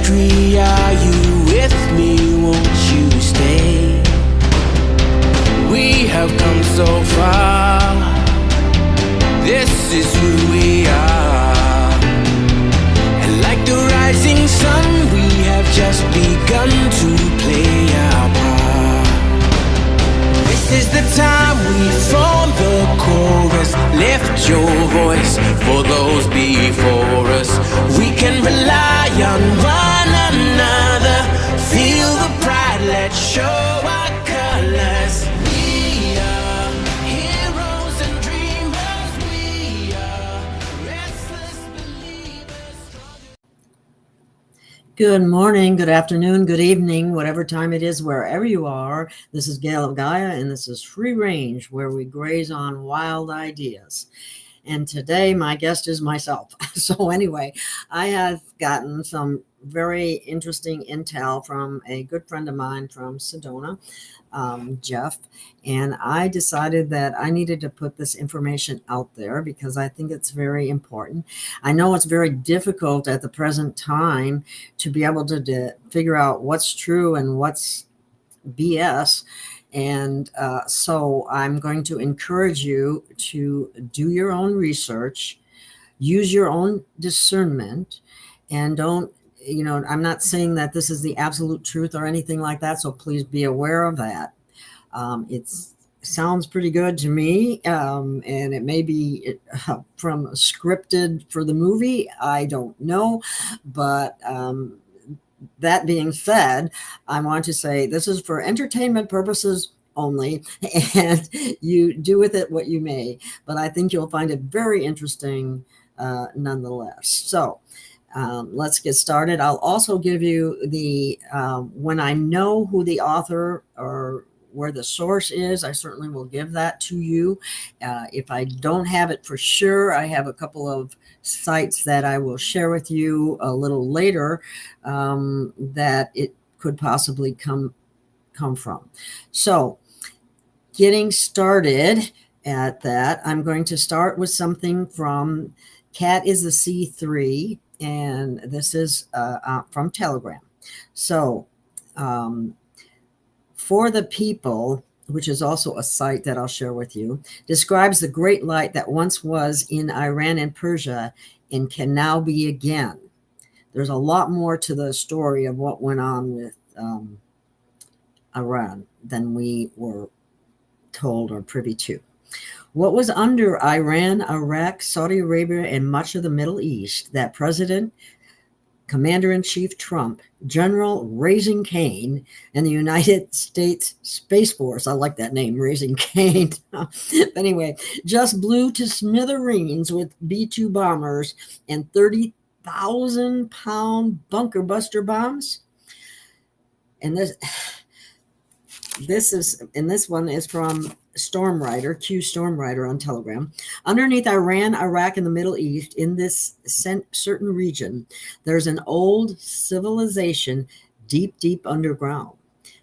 mystery. Are you with me? Won't you stay? We have come so far. This is who we are. And like the rising sun, we have just begun to play our part. This is the time we form the chorus. Lift your voice for those before us. We can rely on one another. Feel the pride, let's show our colors. We are heroes and dreamers. We are restless believers. Good morning, good afternoon, good evening, whatever time it is, wherever you are. This is Gail of Gaia, and this is Free Range, where we graze on wild ideas. And today my guest is myself. So anyway, I have gotten some very interesting intel from a good friend of mine from Sedona, Jeff, and I decided that I needed to put this information out there because I think it's very important. I know it's very difficult at the present time to be able to figure out what's true and what's BS. And so I'm going to encourage you to do your own research, use your own discernment, and don't, I'm not saying that this is the absolute truth or anything like that. So please be aware of that. It sounds pretty good to me. And it may be from scripted for the movie. I don't know. But that being said, I want to say this is for entertainment purposes only, and you do with it what you may, but I think you'll find it very interesting nonetheless. So let's get started. I'll also give you the, when I know who the author or where the source is, I certainly will give that to you. If I don't have it for sure, I have a couple of sites that I will share with you a little later that it could possibly come from. So getting started at that, I'm going to start with something from Cat is the C3, and this is from Telegram. So For the People, which is also a site that I'll share with you, describes the great light that once was in Iran and Persia and can now be again. There's a lot more to the story of what went on with Iran than we were told or privy to. What was under Iran, Iraq, Saudi Arabia, and much of the Middle East that President Commander-in-Chief Trump, General Raising Cane, and the United States Space Force, I like that name, Raising Cane, anyway, just blew to smithereens with B-2 bombers and 30,000-pound bunker buster bombs. And this one is from Stormwriter, Q Stormwriter on Telegram. Underneath Iran, Iraq, and the Middle East, in this certain region, there's an old civilization deep, deep underground.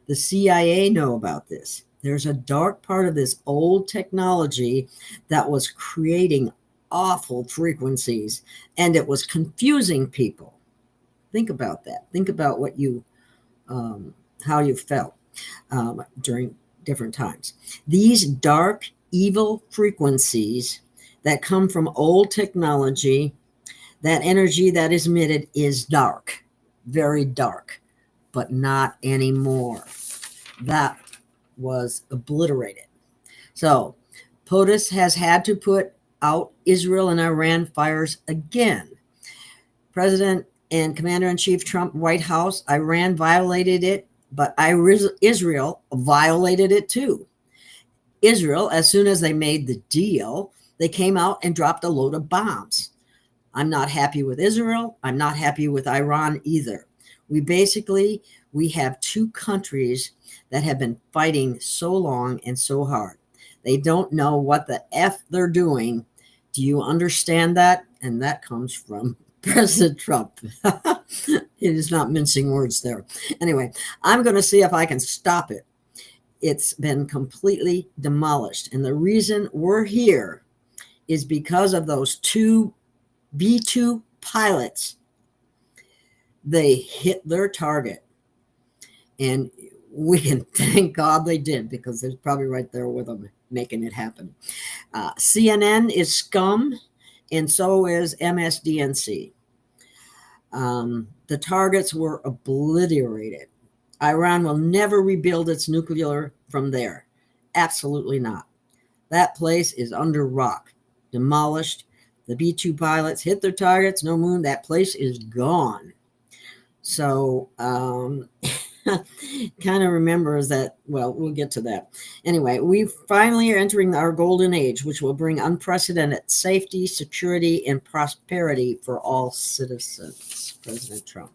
The CIA know about this. There's a dark part of this old technology that was creating awful frequencies, and it was confusing people. Think about that. Think about what you, how you felt during different times. These dark, evil frequencies that come from old technology, that energy that is emitted is dark, very dark, but not anymore. That was obliterated. So POTUS has had to put out Israel and Iran fires again. President and Commander-in-Chief Trump, White House, Iran violated it, but Israel violated it too. Israel, as soon as they made the deal, they came out and dropped a load of bombs. I'm not happy with Israel. I'm not happy with Iran either. We have two countries that have been fighting so long and so hard. They don't know what the F they're doing. Do you understand that? And that comes from President Trump. He is not mincing words there. Anyway, I'm going to see if I can stop it. It's been completely demolished. And the reason we're here is because of those two B-2 pilots They hit their target. And we can thank God they did, because they're probably right there with them making it happen. CNN is scum, and so is MSDNC. The targets were obliterated. Iran will never rebuild its nuclear from there. Absolutely not. That place is under rock, demolished. The B-2 pilots hit their targets, no moon. That place is gone. So, kind of remembers that. Well, we'll get to that. Anyway, we finally are entering our golden age, which will bring unprecedented safety, security, and prosperity for all citizens. President Trump.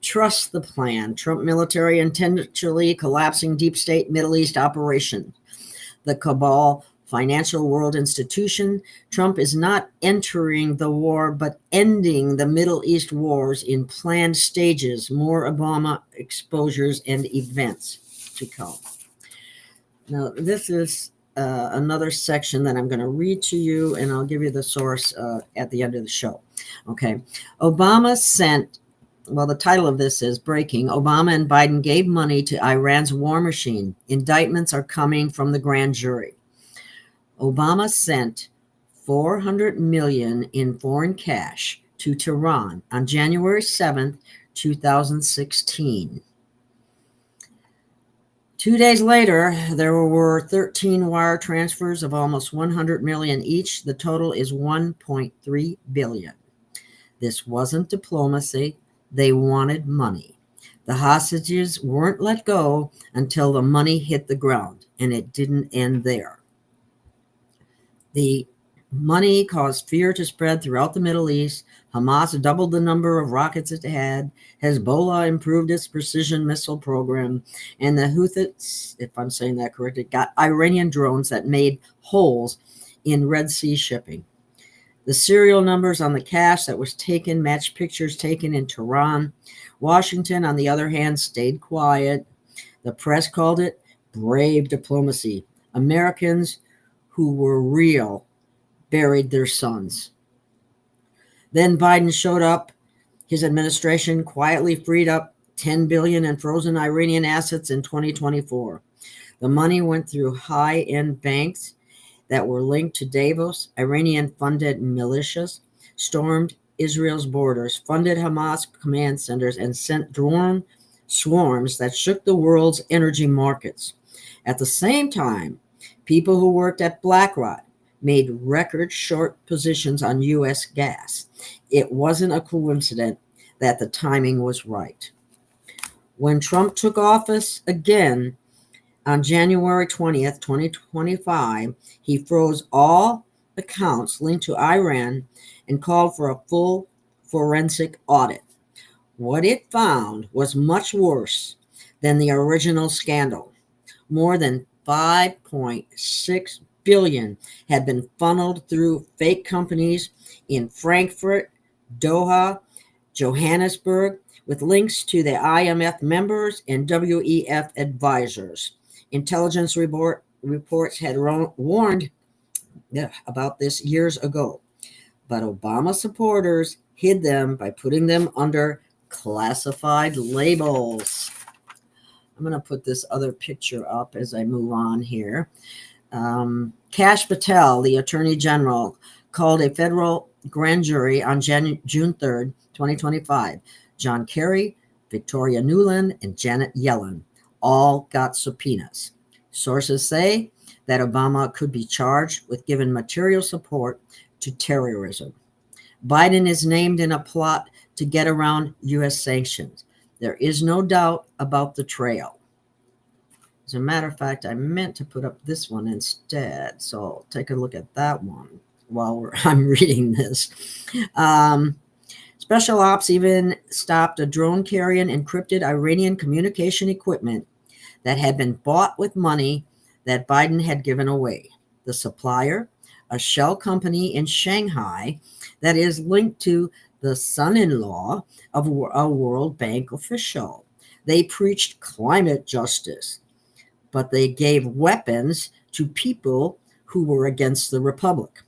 Trust the plan. Trump military intentionally collapsing deep state Middle East operation. The cabal financial world institution. Trump is not entering the war, but ending the Middle East wars in planned stages. More Obama exposures and events to come. Now, this is another section that I'm going to read to you, and I'll give you the source at the end of the show. Okay. Obama sent, well, the title of this is Breaking. Obama and Biden gave money to Iran's war machine. Indictments are coming from the grand jury. Obama sent $400 million in foreign cash to Tehran on January 7th, 2016. 2 days later, there were 13 wire transfers of almost $100 million each. The total is $1.3 billion. This wasn't diplomacy. They wanted money. The hostages weren't let go until the money hit the ground, and it didn't end there. The money caused fear to spread throughout the Middle East. Hamas doubled the number of rockets it had. Hezbollah improved its precision missile program. And the Houthis, if I'm saying that correctly, got Iranian drones that made holes in Red Sea shipping. The serial numbers on the cash that was taken matched pictures taken in Tehran. Washington, on the other hand, stayed quiet. The press called it brave diplomacy. Americans who were real buried their sons. Then Biden showed up. His administration quietly freed up $10 billion in frozen Iranian assets in 2024. The money went through high-end banks that were linked to Davos. Iranian-funded militias stormed Israel's borders, funded Hamas command centers, and sent drone swarms that shook the world's energy markets. At the same time, people who worked at BlackRock made record short positions on U.S. gas. It wasn't a coincidence that the timing was right. When Trump took office again on January 20th, 2025, he froze all accounts linked to Iran and called for a full forensic audit. What it found was much worse than the original scandal. More than $5.6 billion had been funneled through fake companies in Frankfurt, Doha, Johannesburg, with links to the IMF members and WEF advisors. Intelligence reports had warned about this years ago, but Obama supporters hid them by putting them under classified labels. I'm going to put this other picture up as I move on here. Kash Patel, the Attorney General, called a federal grand jury on June 3rd, 2025. John Kerry, Victoria Nuland, and Janet Yellen all got subpoenas. Sources say that Obama could be charged with giving material support to terrorism. Biden is named in a plot to get around U.S. sanctions. There is no doubt about the trail. As a matter of fact, I meant to put up this one instead, so I'll take a look at that one while I'm reading this. Special Ops even stopped a drone-carrying encrypted Iranian communication equipment that had been bought with money that Biden had given away. The supplier, a shell company in Shanghai that is linked to the son-in-law of a World Bank official. They preached climate justice, but they gave weapons to people who were against the republic.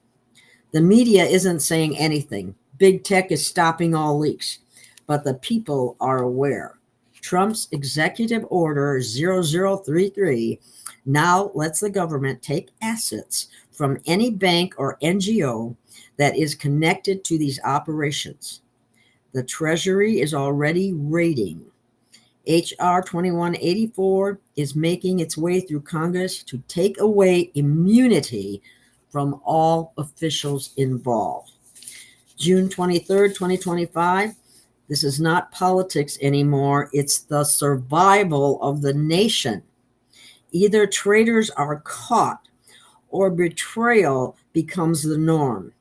The media isn't saying anything. Big tech is stopping all leaks. but the people are aware. Trump's executive order 0033 now lets the government take assets from any bank or NGO that is connected to these operations. The Treasury is already raiding. H.R. 2184 is making its way through Congress to take away immunity from all officials involved. June 23rd, 2025. This is not politics anymore. It's the survival of the nation. Either traitors are caught or betrayal becomes the norm.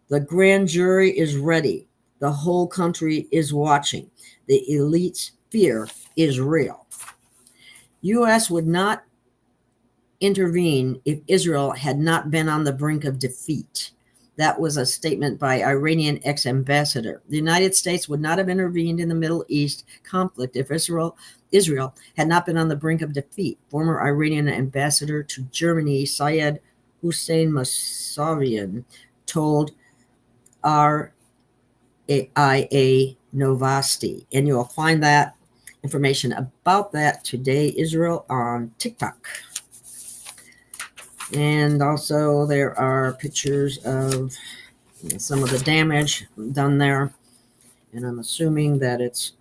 The grand jury is ready. The whole country is watching. The elite's fear is real. U.S. would not intervene if Israel had not been on the brink of defeat. That was a statement by Iranian ex-ambassador. The United States would not have intervened in the Middle East conflict if Israel had not been on the brink of defeat. Former Iranian ambassador to Germany, Syed Hussein Mousavian, told RIA Novosti. And you'll find that information about that today, Israel, on TikTok. And also there are pictures of some of the damage done there. And I'm assuming that it's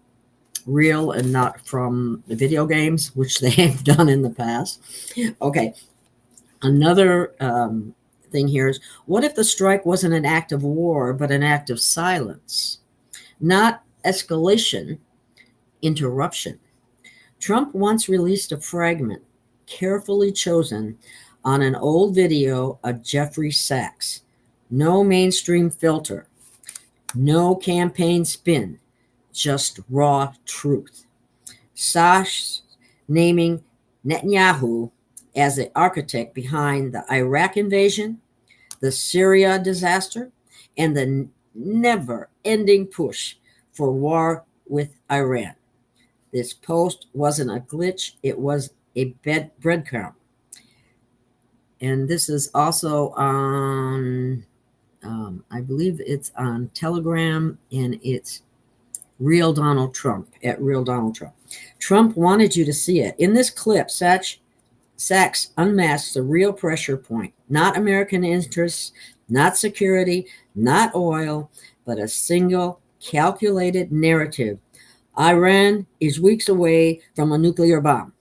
real and not from the video games, which they have done in the past. Okay. Another thing here is, what if the strike wasn't an act of war, but an act of silence? Not escalation, interruption. Trump once released a fragment, carefully chosen, on an old video of Jeffrey Sachs. No mainstream filter, no campaign spin, just raw truth. Sachs naming Netanyahu as the architect behind the Iraq invasion, the Syria disaster, and the never-ending push for war with Iran. This post wasn't a glitch, it was a breadcrumb. And this is also on, I believe it's on Telegram, and it's Real Donald Trump, at Real Donald Trump. Trump wanted you to see it. In this clip, Sachs unmasks the real pressure point. Not American interests, not security, not oil, but a single calculated narrative. Iran is weeks away from a nuclear bomb.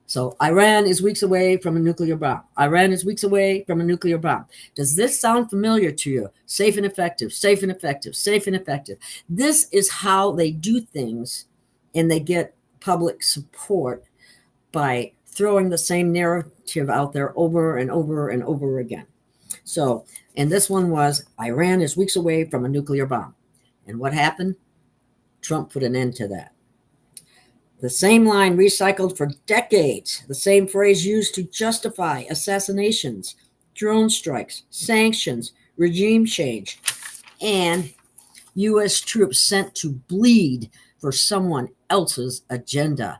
So Iran is weeks away from a nuclear bomb. Iran is weeks away from a nuclear bomb. Does this sound familiar to you? Safe and effective, safe and effective, safe and effective. This is how they do things, and they get public support by throwing the same narrative out there over and over and over again. So, and this one was, Iran is weeks away from a nuclear bomb. And what happened? Trump put an end to that. The same line recycled for decades, the same phrase used to justify assassinations, drone strikes, sanctions, regime change, and U.S. troops sent to bleed for someone else's agenda.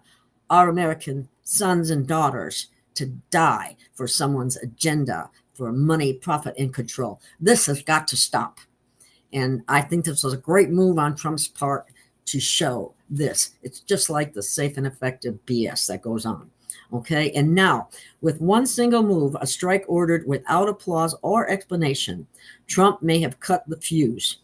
Our American sons and daughters to die for someone's agenda, for money, profit, and control. This has got to stop. And I think this was a great move on Trump's part to show this. It's just like the safe and effective BS that goes on. Okay. And now, with one single move, a strike ordered without applause or explanation, Trump may have cut the fuse.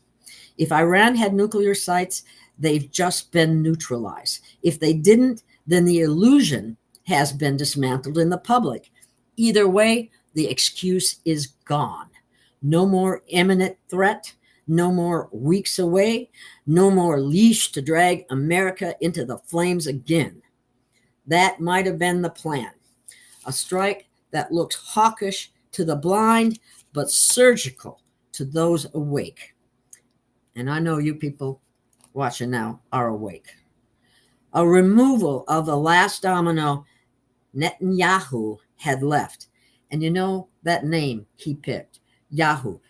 If Iran had nuclear sites, they've just been neutralized. If they didn't, then the illusion has been dismantled in the public. Either way, the excuse is gone. No more imminent threat. No more weeks away, no more leash to drag America into the flames again. That might have been the plan. A strike that looks hawkish to the blind, but surgical to those awake. And I know you people watching now are awake. A removal of the last domino Netanyahu had left. And you know that name he picked, Yahuwah.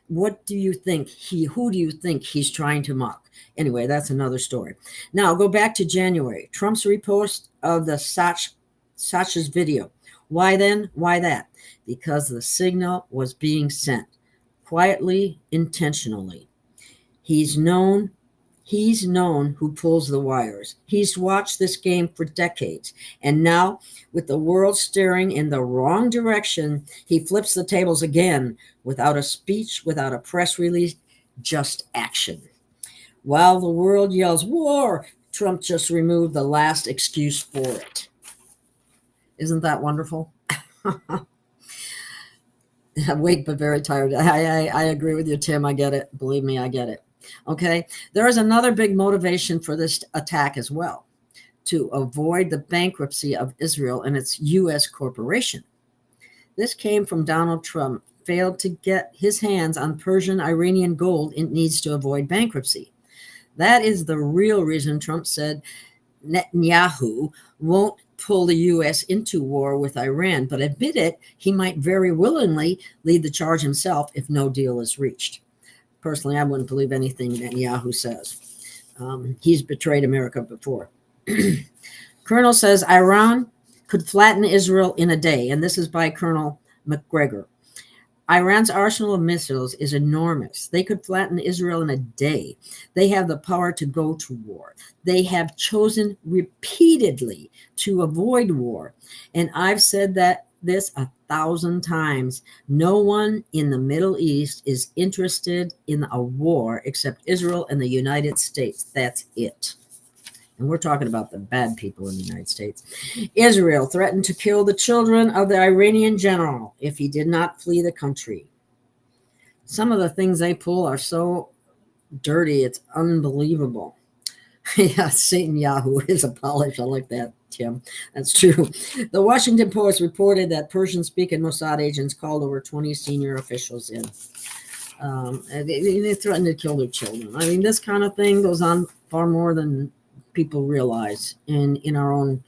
What do you think who do you think he's trying to mock? Anyway, that's another story. Now go back to January. Trump's repost of the Sachs video. Why then? Why that? Because the signal was being sent quietly, intentionally. He's known He's known who pulls the wires. He's watched this game for decades. And now, with the world steering in the wrong direction, he flips the tables again without a speech, without a press release, just action. While the world yells, war, Trump just removed the last excuse for it. Isn't that wonderful? Awake but very tired. I agree with you, Tim. I get it. Believe me, I get it. Okay. There is another big motivation for this attack as well, to avoid the bankruptcy of Israel and its U.S. corporation. This came from Donald Trump failed to get his hands on Persian Iranian gold it needs to avoid bankruptcy. That is the real reason Trump said Netanyahu won't pull the U.S. into war with Iran, but admitted he might very willingly lead the charge himself if no deal is reached. Personally, I wouldn't believe anything Netanyahu says. He's betrayed America before. Colonel says Iran could flatten Israel in a day, and this is by Colonel McGregor. Iran's arsenal of missiles is enormous. They could flatten Israel in a day. They have the power to go to war. They have chosen repeatedly to avoid war. And I've said this 1,000 times. No one in the Middle East is interested in a war except Israel and the United States. That's it. And we're talking about the bad people in the United States. Israel threatened to kill the children of the Iranian general if he did not flee the country. Some of the things they pull are so dirty, it's unbelievable. Yeah, Satan Yahoo is a polish. I like that, Tim. That's true. The Washington Post reported that Persian-speaking Mossad agents called over 20 senior officials in. They threatened to kill their children. I mean, this kind of thing goes on far more than people realize in our own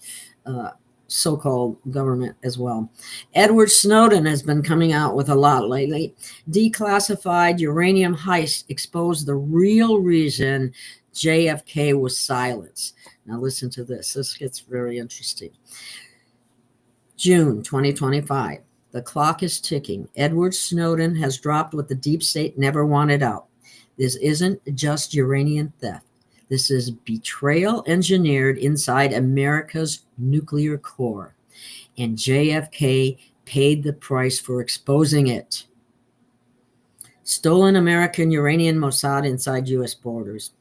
so-called government as well. Edward Snowden has been coming out with a lot lately. Declassified uranium heist exposed the real reason JFK was silenced. Now listen to this. This gets very interesting. June 2025. The clock is ticking. Edward Snowden has dropped what the deep state never wanted out. This isn't just uranium theft. This is betrayal engineered inside America's nuclear core. And JFK paid the price for exposing it. Stolen American uranium Mossad inside U.S. borders.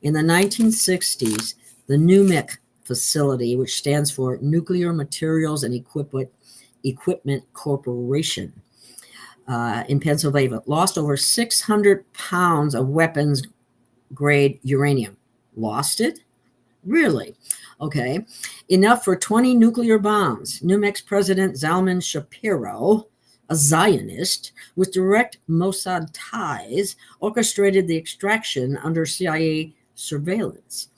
In the 1960s, the NUMEC facility, which stands for Nuclear Materials and Equipment Corporation in Pennsylvania, lost over 600 pounds of weapons-grade uranium. Lost it? Really? Okay. Enough for 20 nuclear bombs. NUMEC's president Zalman Shapiro, a Zionist with direct Mossad ties, orchestrated the extraction under CIA surveillance.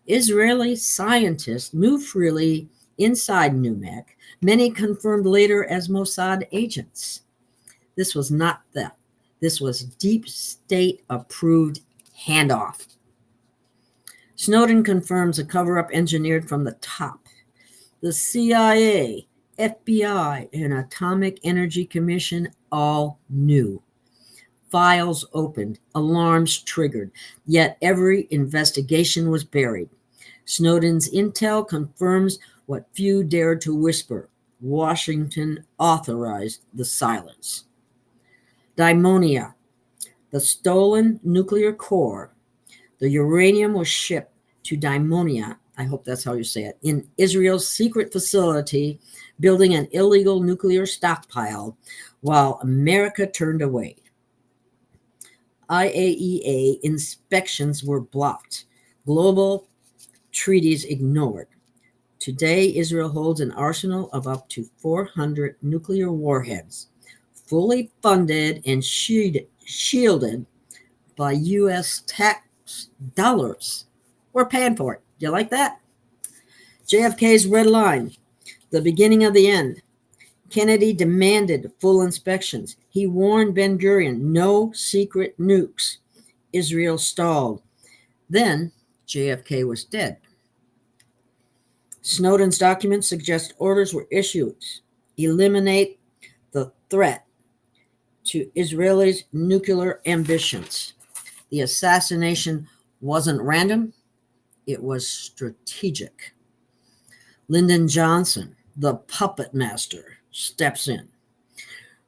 Israeli scientists moved freely inside NUMEC, many confirmed later as Mossad agents. This was not theft. This was deep state-approved handoff. Snowden confirms a cover-up engineered from the top. The CIA, FBI, and Atomic Energy Commission all knew. Files opened, alarms triggered, yet every investigation was buried. Snowden's intel confirms what few dared to whisper. Washington authorized the silence. Daimonia, the stolen nuclear core. The uranium was shipped to Daimonia, I hope that's how you say it, in Israel's secret facility, building an illegal nuclear stockpile while America turned away. IAEA inspections were blocked. Global treaties ignored. Today, Israel holds an arsenal of up to 400 nuclear warheads, fully funded and shielded by U.S. tax dollars. We're paying for it. Do you like that? JFK's red line, the beginning of the end. Kennedy demanded full inspections. He warned Ben-Gurion, no secret nukes. Israel stalled. Then JFK was dead. Snowden's documents suggest orders were issued. Eliminate the threat to Israelis' nuclear ambitions. The assassination wasn't random, it was strategic. Lyndon Johnson, the puppet master, steps in.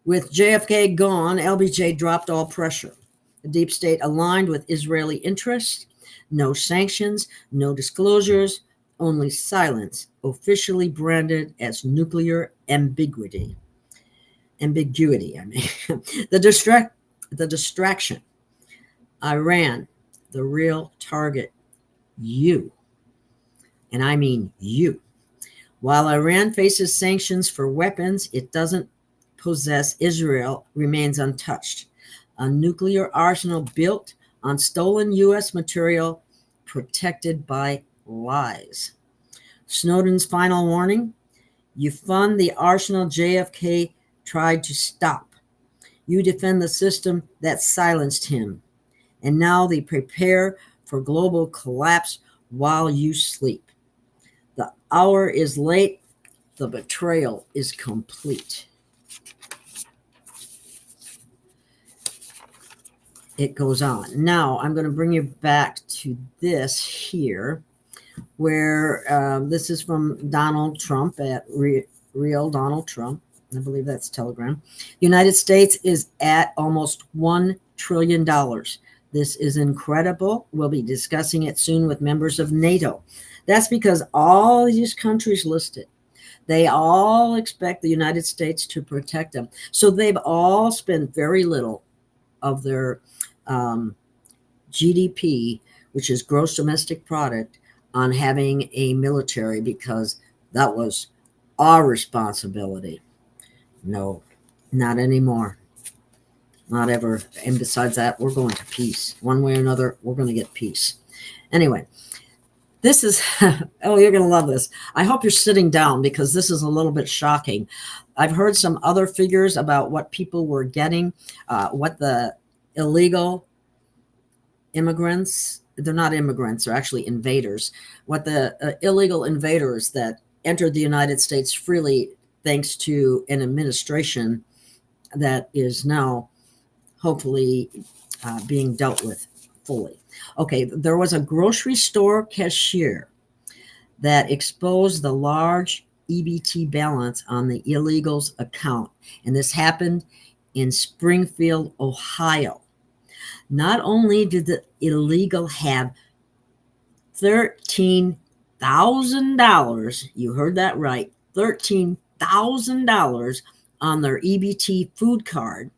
With JFK gone, LBJ dropped all pressure. The deep state aligned with Israeli interests. No sanctions, no disclosures, only silence, officially branded as nuclear ambiguity. The distraction. Iran, the real target, you. And I mean you. While Iran faces sanctions for weapons it doesn't possess, Israel remains untouched. A nuclear arsenal built on stolen U.S. material, protected by lies. Snowden's final warning: you fund the arsenal JFK tried to stop. You defend the system that silenced him. And now they prepare for global collapse while you sleep. The hour is late. The betrayal is complete. It goes on. Now, I'm going to bring you back to this here, where this is from Donald Trump at Real Donald Trump. I believe that's Telegram. The United States is at almost $1 trillion. This is incredible. We'll be discussing it soon with members of NATO. That's because all these countries listed, they all expect the United States to protect them. So they've all spent very little of their GDP, which is gross domestic product, on having a military, because that was our responsibility. No, not anymore. Not ever. And besides that, we're going to peace. One way or another, we're going to get peace. Anyway, this is, oh, you're going to love this. I hope you're sitting down, because this is a little bit shocking. I've heard some other figures about what people were getting, what the illegal immigrants, they're not immigrants, they're actually invaders, what the illegal invaders that entered the United States freely, thanks to an administration that is now hopefully being dealt with fully. Okay, there was a grocery store cashier that exposed the large EBT balance on the illegals' account, and this happened in Springfield, Ohio. Not only did the illegal have $13,000, you heard that right, $13,000 on their EBT food card,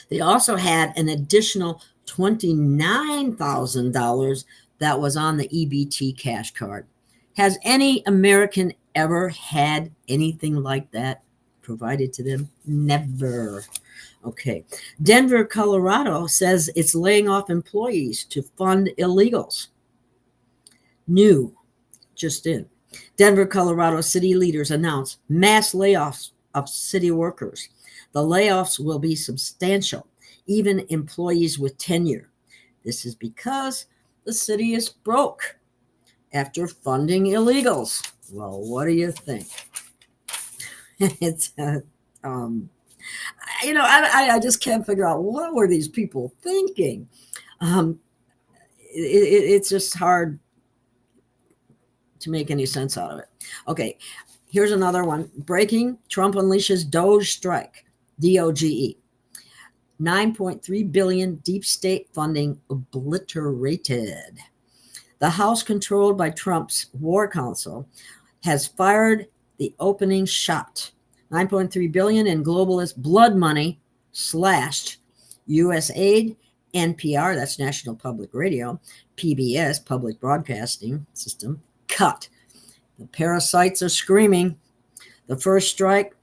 they also had an additional $29,000 that was on the EBT cash card. Has any American ever had anything like that provided to them? Never. Okay. Denver, Colorado says it's laying off employees to fund illegals. New, just in. Denver, Colorado city leaders announce mass layoffs of city workers. The layoffs will be substantial, even employees with tenure. This is because the city is broke after funding illegals. Well, what do you think? It's I just can't figure out, what were these people thinking. It's just hard to make any sense out of it. Okay, here's another one. Breaking: Trump unleashes DOGE strike, DOGE. $9.3 billion deep state funding obliterated. The House, controlled by Trump's War Council, has fired the opening shot. $9.3 billion in globalist blood money slashed. U.S. aid, NPR, that's National Public Radio, PBS, Public Broadcasting System, cut. The parasites are screaming. The first strike,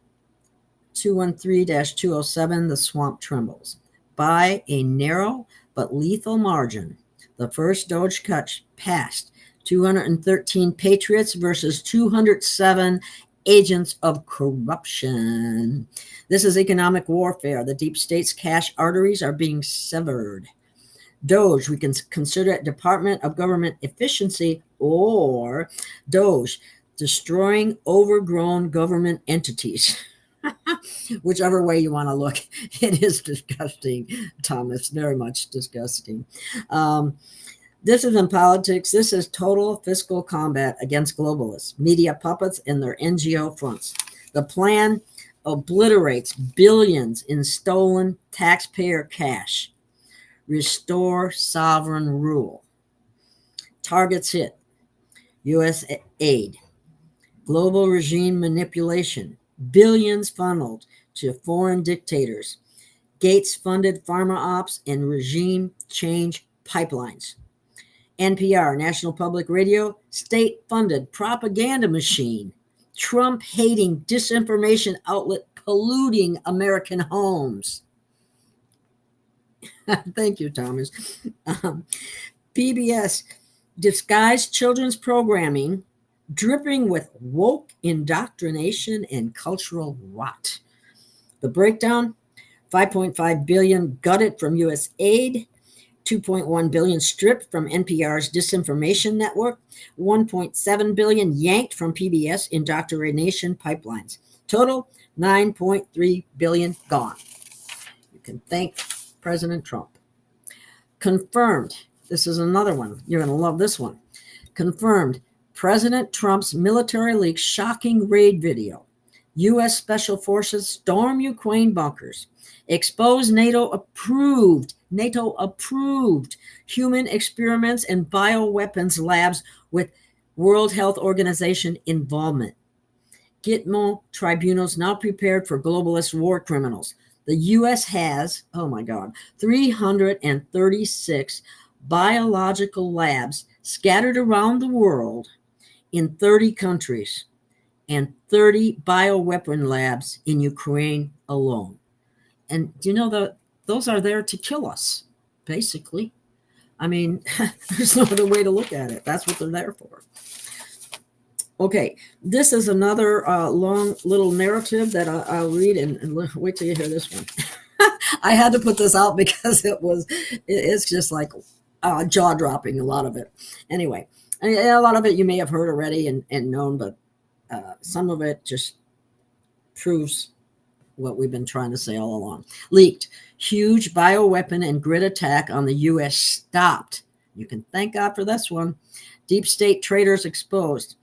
213-207, the swamp trembles. By a narrow but lethal margin, the first DOGE cut passed. 213 patriots versus 207 agents of corruption. This is economic warfare. The deep state's cash arteries are being severed. DOGE, we can consider it Department of Government Efficiency, or DOGE, destroying overgrown government entities. Whichever way you want to look, it is disgusting, Thomas, very much disgusting. This isn't politics. This is total fiscal combat against globalists, media puppets, and their NGO fronts. The plan obliterates billions in stolen taxpayer cash. Restore sovereign rule. Targets hit. U.S. aid. Global regime manipulation. Billions funneled to foreign dictators. Gates-funded pharma ops and regime change pipelines. NPR, National Public Radio, state-funded propaganda machine. Trump-hating disinformation outlet polluting American homes. Thank you, Thomas. PBS, disguised children's programming, dripping with woke indoctrination and cultural rot. The breakdown, $5.5 billion gutted from U.S. aid, $2.1 billion stripped from NPR's disinformation network, $1.7 billion yanked from PBS indoctrination pipelines. Total, $9.3 billion gone. You can thank President Trump. Confirmed. This is another one. You're going to love this one. Confirmed. President Trump's military leaks shocking raid video. U.S. Special Forces storm Ukraine bunkers. Expose NATO-approved human experiments and bioweapons labs with World Health Organization involvement. Gitmo tribunals now prepared for globalist war criminals. The U.S. has, 336 biological labs scattered around the world in 30 countries and 30 bioweapon labs in Ukraine alone. And you know that those are there to kill us, basically. I mean, there's no other way to look at it. That's what they're there for. Okay, this is another long little narrative that I'll read, and wait till you hear this one. I had to put this out because it's just like jaw-dropping, a lot of it. Anyway, a lot of it you may have heard already and known, but some of it just proves what we've been trying to say all along. Leaked. Huge bioweapon and grid attack on the U.S. stopped. You can thank God for this one. Deep state traitors exposed.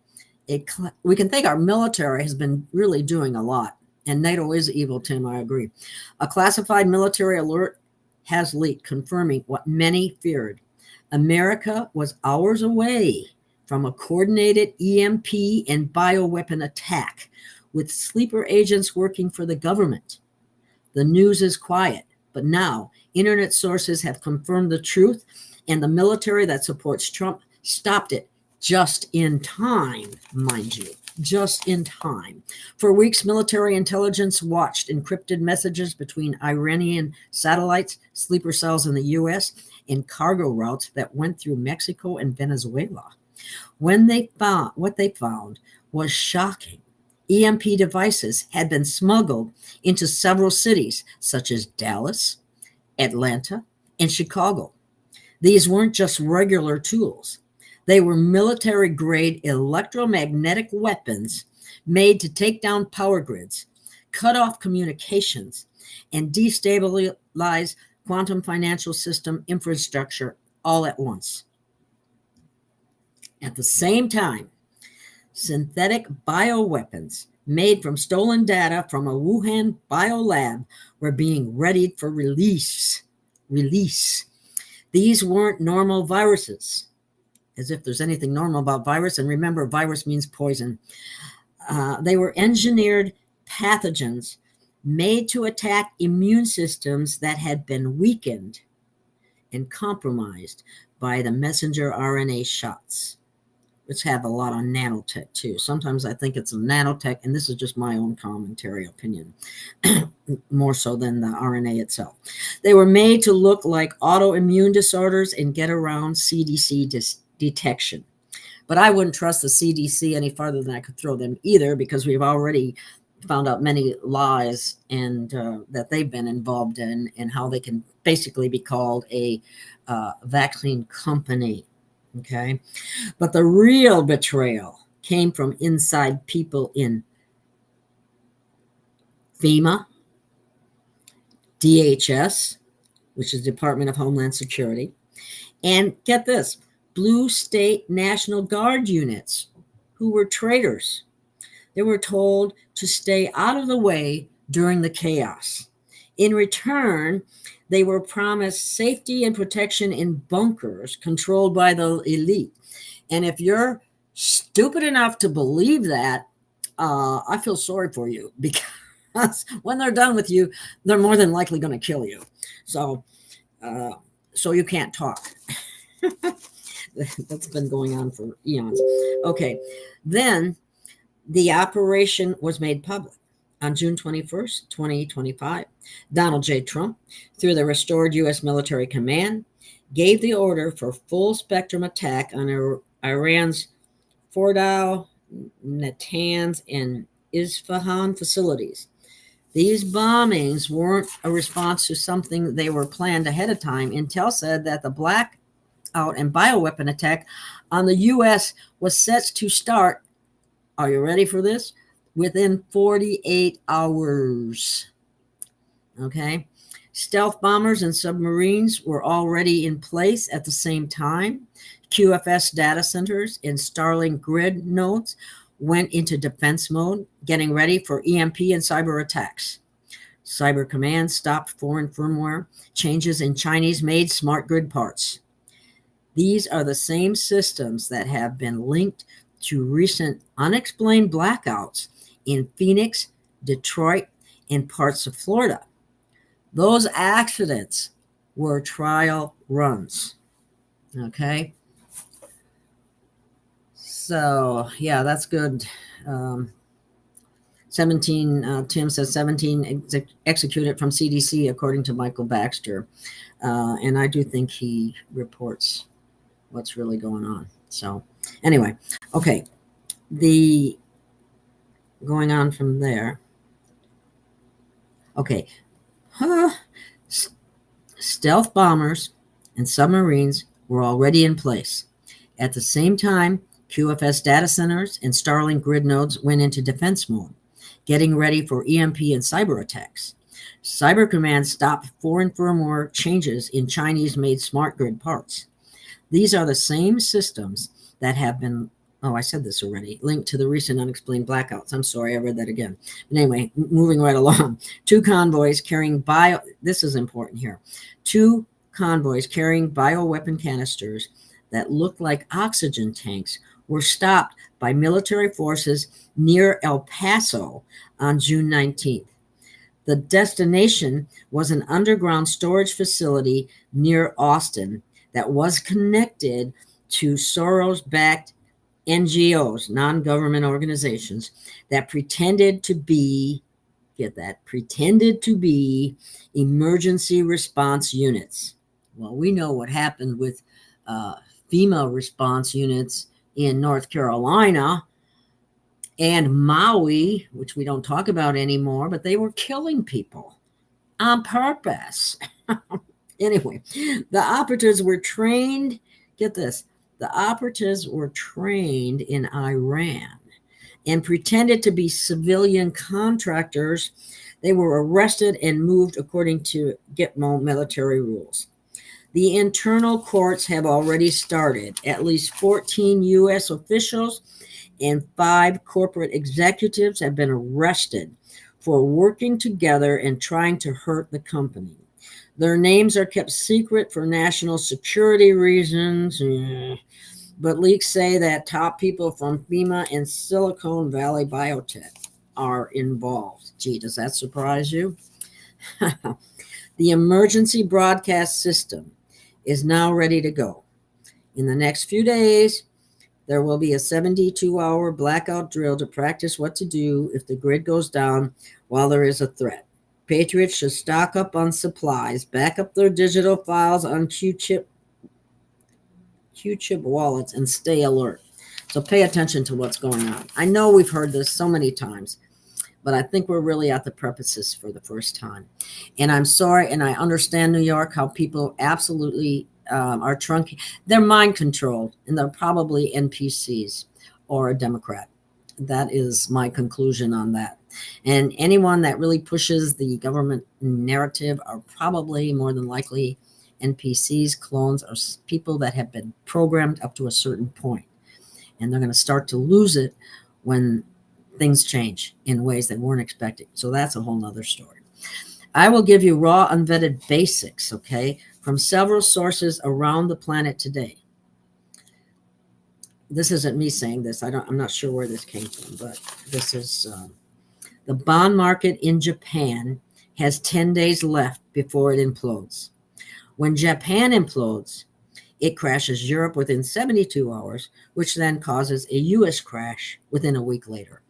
We can thank our military has been really doing a lot. And NATO is evil, Tim, I agree. A classified military alert has leaked, confirming what many feared. America was hours away from a coordinated EMP and bioweapon attack with sleeper agents working for the government. The news is quiet, but now internet sources have confirmed the truth, and the military that supports Trump stopped it just in time, mind you, just in time. For weeks, military intelligence watched encrypted messages between Iranian satellites, sleeper cells in the U.S., and cargo routes that went through Mexico and Venezuela. What they found was shocking. EMP devices had been smuggled into several cities, such as Dallas, Atlanta, and Chicago. These weren't just regular tools. They were military-grade electromagnetic weapons made to take down power grids, cut off communications, and destabilize quantum financial system infrastructure all at once. At the same time, synthetic bioweapons made from stolen data from a Wuhan biolab were being readied for release. These weren't normal viruses, as if there's anything normal about virus. And remember, virus means poison. They were engineered pathogens made to attack immune systems that had been weakened and compromised by the messenger RNA shots, which have a lot of nanotech too. Sometimes I think it's a nanotech, and this is just my own commentary opinion, more so than the RNA itself. They were made to look like autoimmune disorders and get around CDC detection. But I wouldn't trust the CDC any farther than I could throw them either, because we've already found out many lies and that they've been involved in, and how they can basically be called a vaccine company. Okay. But the real betrayal came from inside people in FEMA, DHS, which is Department of Homeland Security, and get this, blue state National Guard units who were traitors. They were told to stay out of the way during the chaos. In return, they were promised safety and protection in bunkers controlled by the elite. And if you're stupid enough to believe that, I feel sorry for you, because when they're done with you, they're more than likely going to kill you. So you can't talk. That's been going on for eons. Okay, then the operation was made public on June 21st, 2025. Donald J. Trump, through the restored U.S. military command, gave the order for full spectrum attack on Iran's Fordow, Natanz, and Isfahan facilities. These bombings weren't a response to something they were planned ahead of time. Intel said that the blackout and bioweapon attack on the U.S. was set to start, are you ready for this? Within 48 hours. Okay. Stealth bombers and submarines were already in place at the same time. QFS data centers and Starlink grid nodes went into defense mode, getting ready for EMP and cyber attacks. Cyber Command stopped foreign firmware changes in Chinese-made smart grid parts. These are the same systems that have been linked to recent unexplained blackouts in Phoenix, Detroit, and parts of Florida. Those accidents were trial runs. Okay. So, yeah, that's good. 17, Tim says 17 executed from CDC, according to Michael Baxter. And I do think he reports what's really going on. So, anyway, okay. Going on from there. Okay. Stealth bombers and submarines were already in place. At the same time, QFS data centers and Starlink grid nodes went into defense mode, getting ready for EMP and cyber attacks. Cyber Command stopped foreign firmware changes in Chinese-made smart grid parts. These are the same systems that have been, I said this already, linked to the recent unexplained blackouts. I'm sorry, I read that again. But anyway, moving right along. Two convoys carrying this is important here. Two convoys carrying bioweapon canisters that looked like oxygen tanks were stopped by military forces near El Paso on June 19th. The destination was an underground storage facility near Austin that was connected to Soros-backed NGOs, non-government organizations, that pretended to be emergency response units. Well, we know what happened with FEMA response units in North Carolina and Maui, which we don't talk about anymore, but they were killing people on purpose. Anyway, the operatives were trained, get this, the operatives were trained in Iran and pretended to be civilian contractors. They were arrested and moved according to Gitmo military rules. The internal courts have already started. At least 14 U.S. officials and 5 corporate executives have been arrested for working together and trying to hurt the company. Their names are kept secret for national security reasons, but leaks say that top people from FEMA and Silicon Valley Biotech are involved. Gee, does that surprise you? The emergency broadcast system is now ready to go. In the next few days, there will be a 72-hour blackout drill to practice what to do if the grid goes down while there is a threat. Patriot should stock up on supplies, back up their digital files on Q-chip wallets, and stay alert. So pay attention to what's going on. I know we've heard this so many times, but I think we're really at the precipice for the first time. And I'm sorry, and I understand New York, how people absolutely are they're mind controlled, and they're probably NPCs or a Democrat. That is my conclusion on that. And anyone that really pushes the government narrative are probably more than likely NPCs, clones, are people that have been programmed up to a certain point. And they're going to start to lose it when things change in ways they weren't expecting. So that's a whole nother story. I will give you raw, unvetted basics, okay, from several sources around the planet today. This isn't me saying this. I'm not sure where this came from, but this is the bond market in Japan has 10 days left before it implodes. When Japan implodes, it crashes Europe within 72 hours, which then causes a U.S. crash within a week later.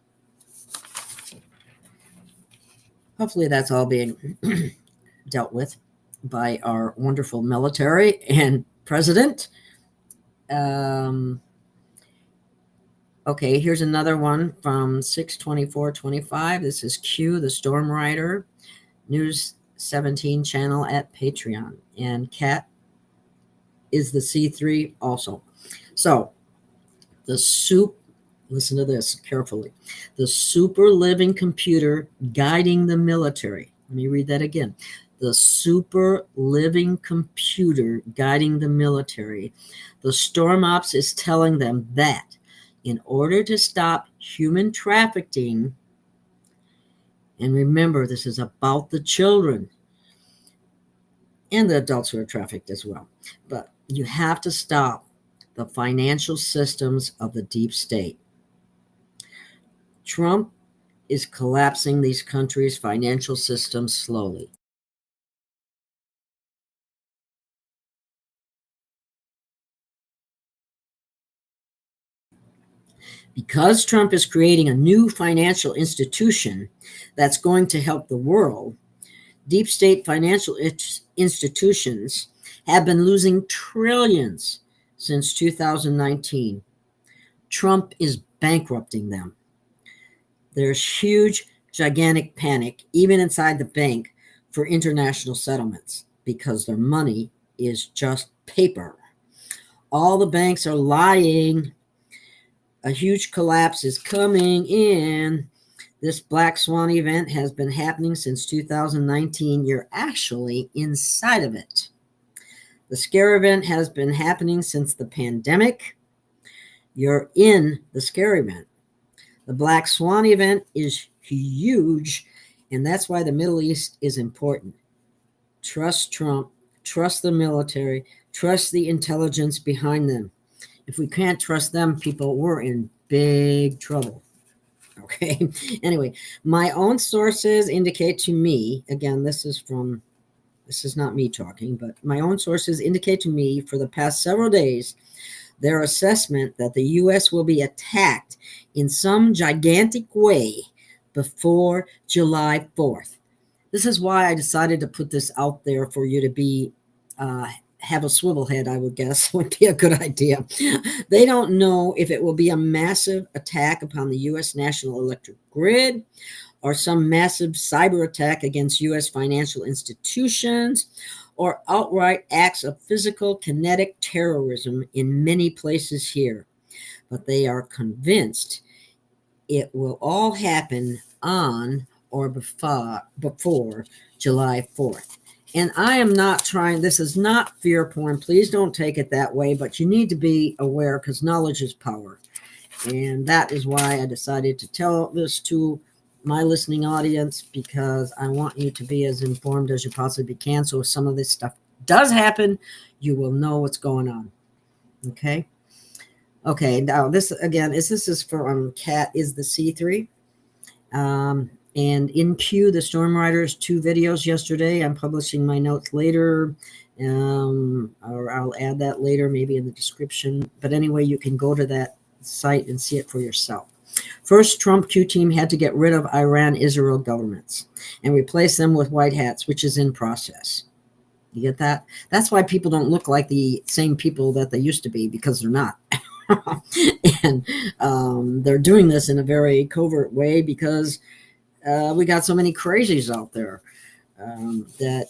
Hopefully that's all being dealt with by our wonderful military and president. Okay, here's another one from 6/24/25. This is Q, the Storm Rider, News 17 channel at Patreon. And Cat is the C3 also. So, listen to this carefully. The super living computer guiding the military. Let me read that again. The super living computer guiding the military. The Storm Ops is telling them that in order to stop human trafficking, and remember, this is about the children and the adults who are trafficked as well, but you have to stop the financial systems of the deep state. Trump is collapsing these countries' financial systems slowly. Because Trump is creating a new financial institution that's going to help the world, deep state financial institutions have been losing trillions since 2019. Trump is bankrupting them. There's huge, gigantic panic, even inside the bank, for international settlements because their money is just paper. All the banks are lying. A huge collapse is coming in. This Black Swan event has been happening since 2019. You're actually inside of it. The scare event has been happening since the pandemic. You're in the scare event. The Black Swan event is huge, and that's why the Middle East is important. Trust Trump, trust the military, trust the intelligence behind them. If we can't trust them, people, we're in big trouble. Okay. Anyway, my own sources indicate to me, again, this is not me talking, but my own sources indicate to me for the past several days their assessment that the U.S. will be attacked in some gigantic way before July 4th. This is why I decided to put this out there for you to be have a swivel head, I would guess, would be a good idea. They don't know if it will be a massive attack upon the U.S. national electric grid or some massive cyber attack against U.S. financial institutions or outright acts of physical kinetic terrorism in many places here. But they are convinced it will all happen on or before July 4th. And I am not trying, this is not fear porn. Please don't take it that way, but you need to be aware because knowledge is power. And that is why I decided to tell this to my listening audience, because I want you to be as informed as you possibly can. So if some of this stuff does happen, you will know what's going on. Okay. Okay. Now this again, this is from Cat is the C3. And in Q, the Storm Riders 2 videos yesterday. I'm publishing my notes later, or I'll add that later, maybe in the description. But anyway, you can go to that site and see it for yourself. First, Trump Q team had to get rid of Iran-Israel governments and replace them with white hats, which is in process. You get that? That's why people don't look like the same people that they used to be, because they're not. And they're doing this in a very covert way because we got so many crazies out there that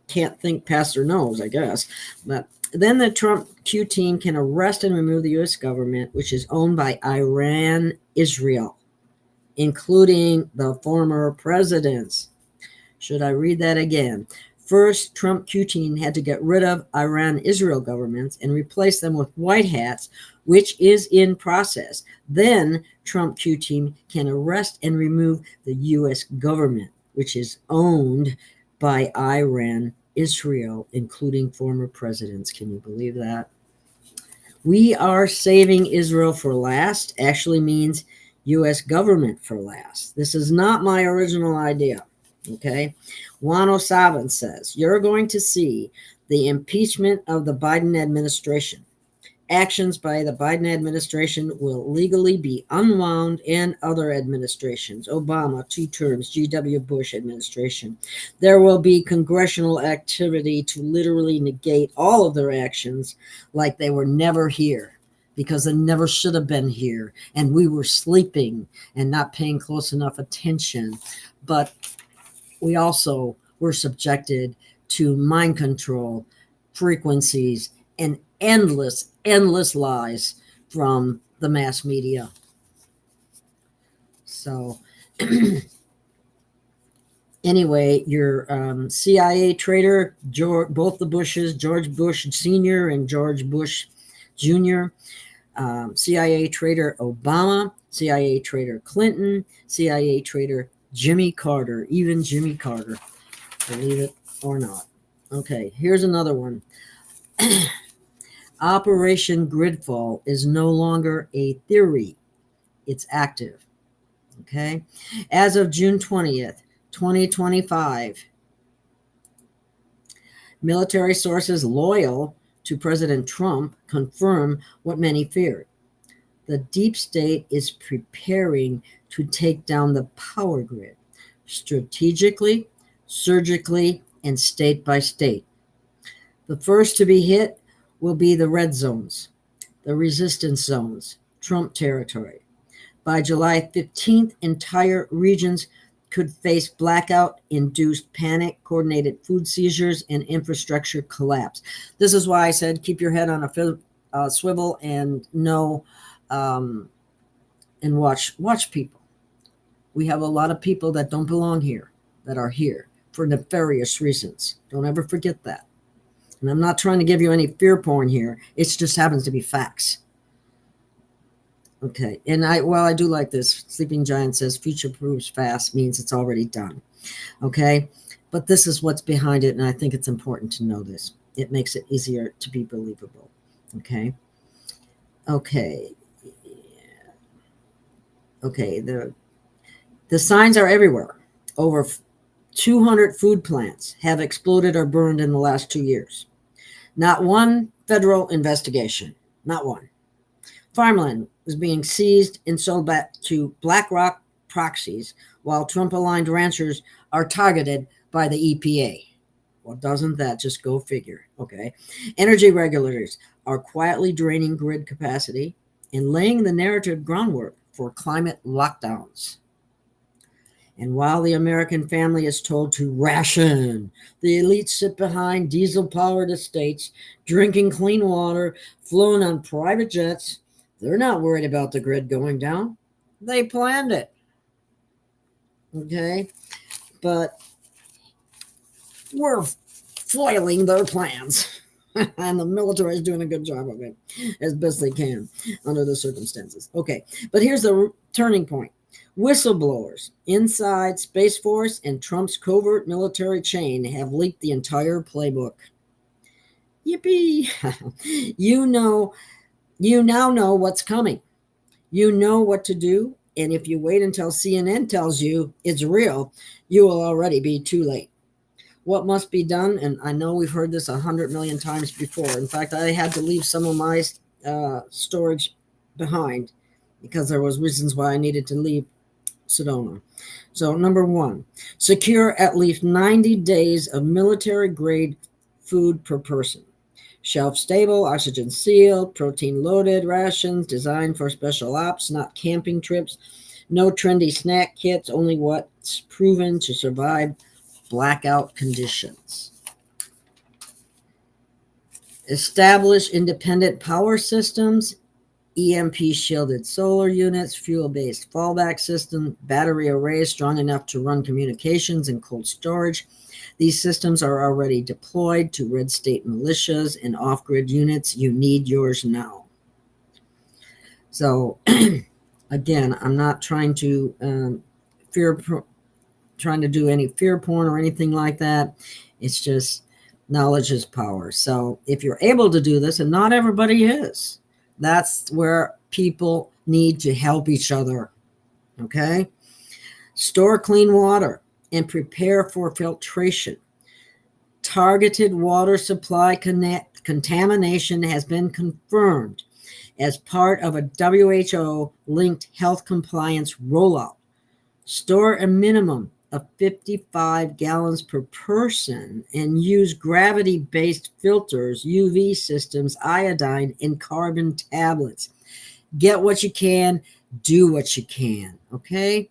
can't think past their nose, I guess. But then the Trump Q team can arrest and remove the U.S. government, which is owned by Iran, Israel, including the former presidents. Should I read that again? First, Trump Q-team had to get rid of Iran-Israel governments and replace them with white hats, which is in process. Then Trump Q-team can arrest and remove the U.S. government, which is owned by Iran, Israel, including former presidents. Can you believe that? We are saving Israel for last actually means U.S. government for last. This is not my original idea. Okay. Juan O'Savin says, you're going to see the impeachment of the Biden administration. Actions by the Biden administration will legally be unwound, and other administrations, Obama, 2 terms, G.W. Bush administration. There will be congressional activity to literally negate all of their actions like they were never here, because they never should have been here, and we were sleeping and not paying close enough attention. But we also were subjected to mind control, frequencies, and endless lies from the mass media. So anyway, your CIA traitor, both the Bushes, George Bush Sr. and George Bush Jr., CIA traitor Obama, CIA traitor Clinton, CIA traitor Jimmy Carter, even Jimmy Carter, believe it or not. Okay, here's another one. Operation Gridfall is no longer a theory. It's active. Okay. As of June 20th, 2025, military sources loyal to President Trump confirm what many feared. The deep state is preparing to take down the power grid strategically, surgically, and state by state. The first to be hit will be the red zones, the resistance zones, Trump territory. By July 15th, entire regions could face blackout-induced panic, coordinated food seizures, and infrastructure collapse. This is why I said keep your head on a swivel and know and watch people. We have a lot of people that don't belong here, that are here for nefarious reasons. Don't ever forget that. And I'm not trying to give you any fear porn here. It just happens to be facts. Okay. And I do like this. Sleeping Giant says future proves fast means it's already done. Okay. But this is what's behind it. And I think it's important to know this. It makes it easier to be believable. Okay. Okay. Okay. The signs are everywhere. Over 200 food plants have exploded or burned in the last 2 years. Not one federal investigation. Not one. Farmland is being seized and sold back to BlackRock proxies, while Trump-aligned ranchers are targeted by the EPA. Well, doesn't that just go figure? Okay. Energy regulators are quietly draining grid capacity and laying the narrative groundwork for climate lockdowns. And while the American family is told to ration, the elites sit behind diesel-powered estates, drinking clean water, flown on private jets. They're not worried about the grid going down. They planned it. Okay? But we're foiling their plans. And the military is doing a good job of it, as best they can under the circumstances. Okay, but here's the turning point. Whistleblowers inside Space Force and Trump's covert military chain have leaked the entire playbook. Yippee! You now know what's coming. You know what to do, and if you wait until CNN tells you it's real, you will already be too late. What must be done, and I know we've heard this 100 million times before. In fact, I had to leave some of my storage behind because there was reasons why I needed to leave Sedona. So number 1, secure at least 90 days of military-grade food per person. Shelf-stable, oxygen-sealed, protein-loaded rations designed for special ops, not camping trips. No trendy snack kits, only what's proven to survive blackout conditions. Establish independent power systems EMP shielded solar units, fuel-based fallback system, battery arrays strong enough to run communications and cold storage. These systems are already deployed to red state militias and off-grid units. You need yours now. So, again, I'm not trying to trying to do any fear porn or anything like that. It's just knowledge is power. So if you're able to do this, and not everybody is, that's where people need to help each other. Okay? Store clean water and prepare for filtration. Targeted water supply contamination has been confirmed as part of a WHO-linked health compliance rollout. Store a minimum of 55 gallons per person and use gravity-based filters, UV systems, iodine, and carbon tablets. Get what you can, do what you can, okay?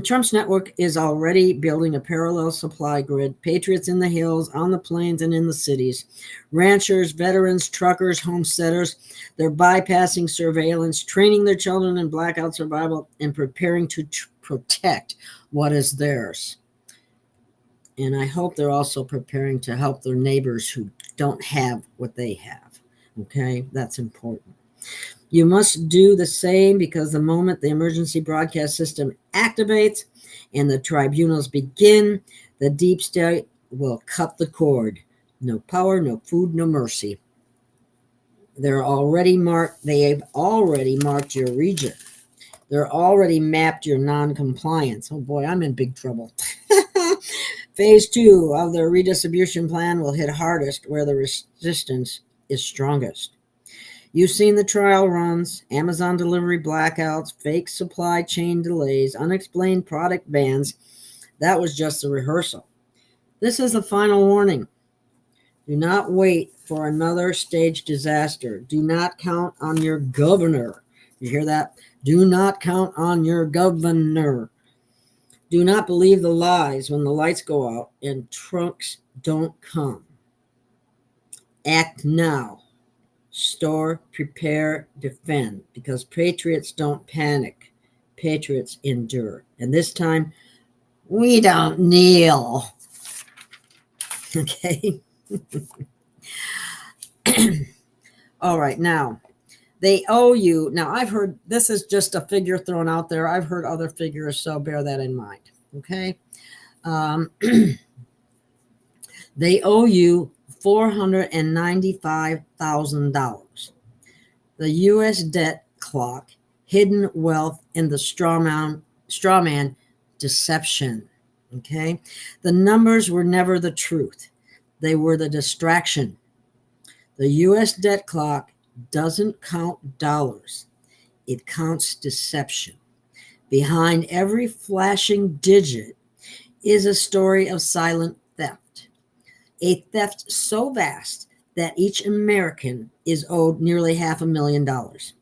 Trump's network is already building a parallel supply grid. Patriots in the hills, on the plains, and in the cities. Ranchers, veterans, truckers, homesteaders, they're bypassing surveillance, training their children in blackout survival, and preparing to protect what is theirs. And I hope they're also preparing to help their neighbors who don't have what they have. Okay, that's important. You must do the same, because the moment the emergency broadcast system activates and the tribunals begin, the deep state will cut the cord. No power, no food, no mercy. They have already marked your region. They're already mapped your non-compliance. Oh boy, I'm in big trouble. Phase 2 of the redistribution plan will hit hardest where the resistance is strongest. You've seen the trial runs, Amazon delivery blackouts, fake supply chain delays, unexplained product bans. That was just a rehearsal. This is a final warning. Do not wait for another staged disaster. Do not count on your governor. You hear that? Do not count on your governor. Do not believe the lies when the lights go out and trucks don't come. Act now. Store, prepare, defend, because patriots don't panic. Patriots endure. And this time, we don't kneel. Okay? All right, now, they owe you. Now, I've heard, this is just a figure thrown out there. I've heard other figures, so bear that in mind. Okay? They owe you $495,000. The U.S. debt clock, hidden wealth, and the straw man deception. Okay? The numbers were never the truth. They were the distraction. The U.S. debt clock doesn't count dollars. It counts deception. Behind every flashing digit is a story of silent theft. A theft so vast that each American is owed nearly $500,000.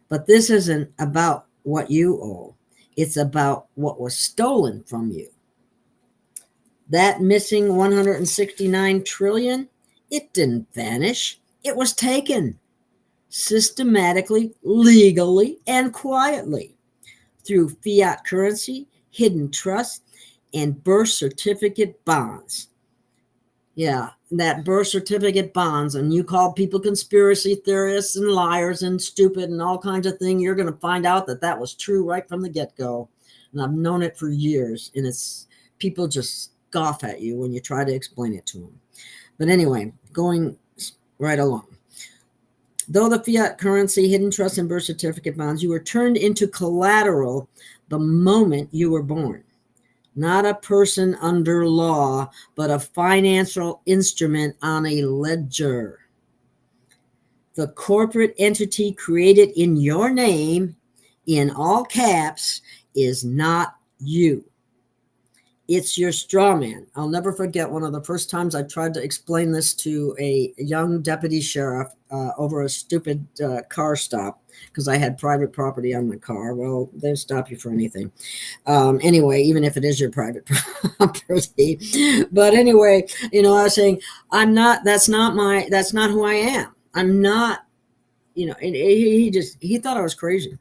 But this isn't about what you owe. It's about what was stolen from you. That missing $169 trillion, it didn't vanish. It was taken systematically, legally, and quietly through fiat currency, hidden trust, and birth certificate bonds. Yeah, that birth certificate bonds, and you call people conspiracy theorists and liars and stupid and all kinds of things, you're going to find out that that was true right from the get-go. And I've known it for years, and it's people just scoff at you when you try to explain it to them. But anyway, going right along. Though the fiat currency, hidden trust, and birth certificate bonds, you were turned into collateral the moment you were born. Not a person under law, but a financial instrument on a ledger. The corporate entity created in your name, in all caps, is not you. It's your straw man. I'll never forget one of the first times I tried to explain this to a young deputy sheriff over a stupid car stop, because I had private property on my car. Well, they stop you for anything. Anyway, even if it is your private property. But anyway, I was saying, that's not who I am. I'm not, and he thought I was crazy.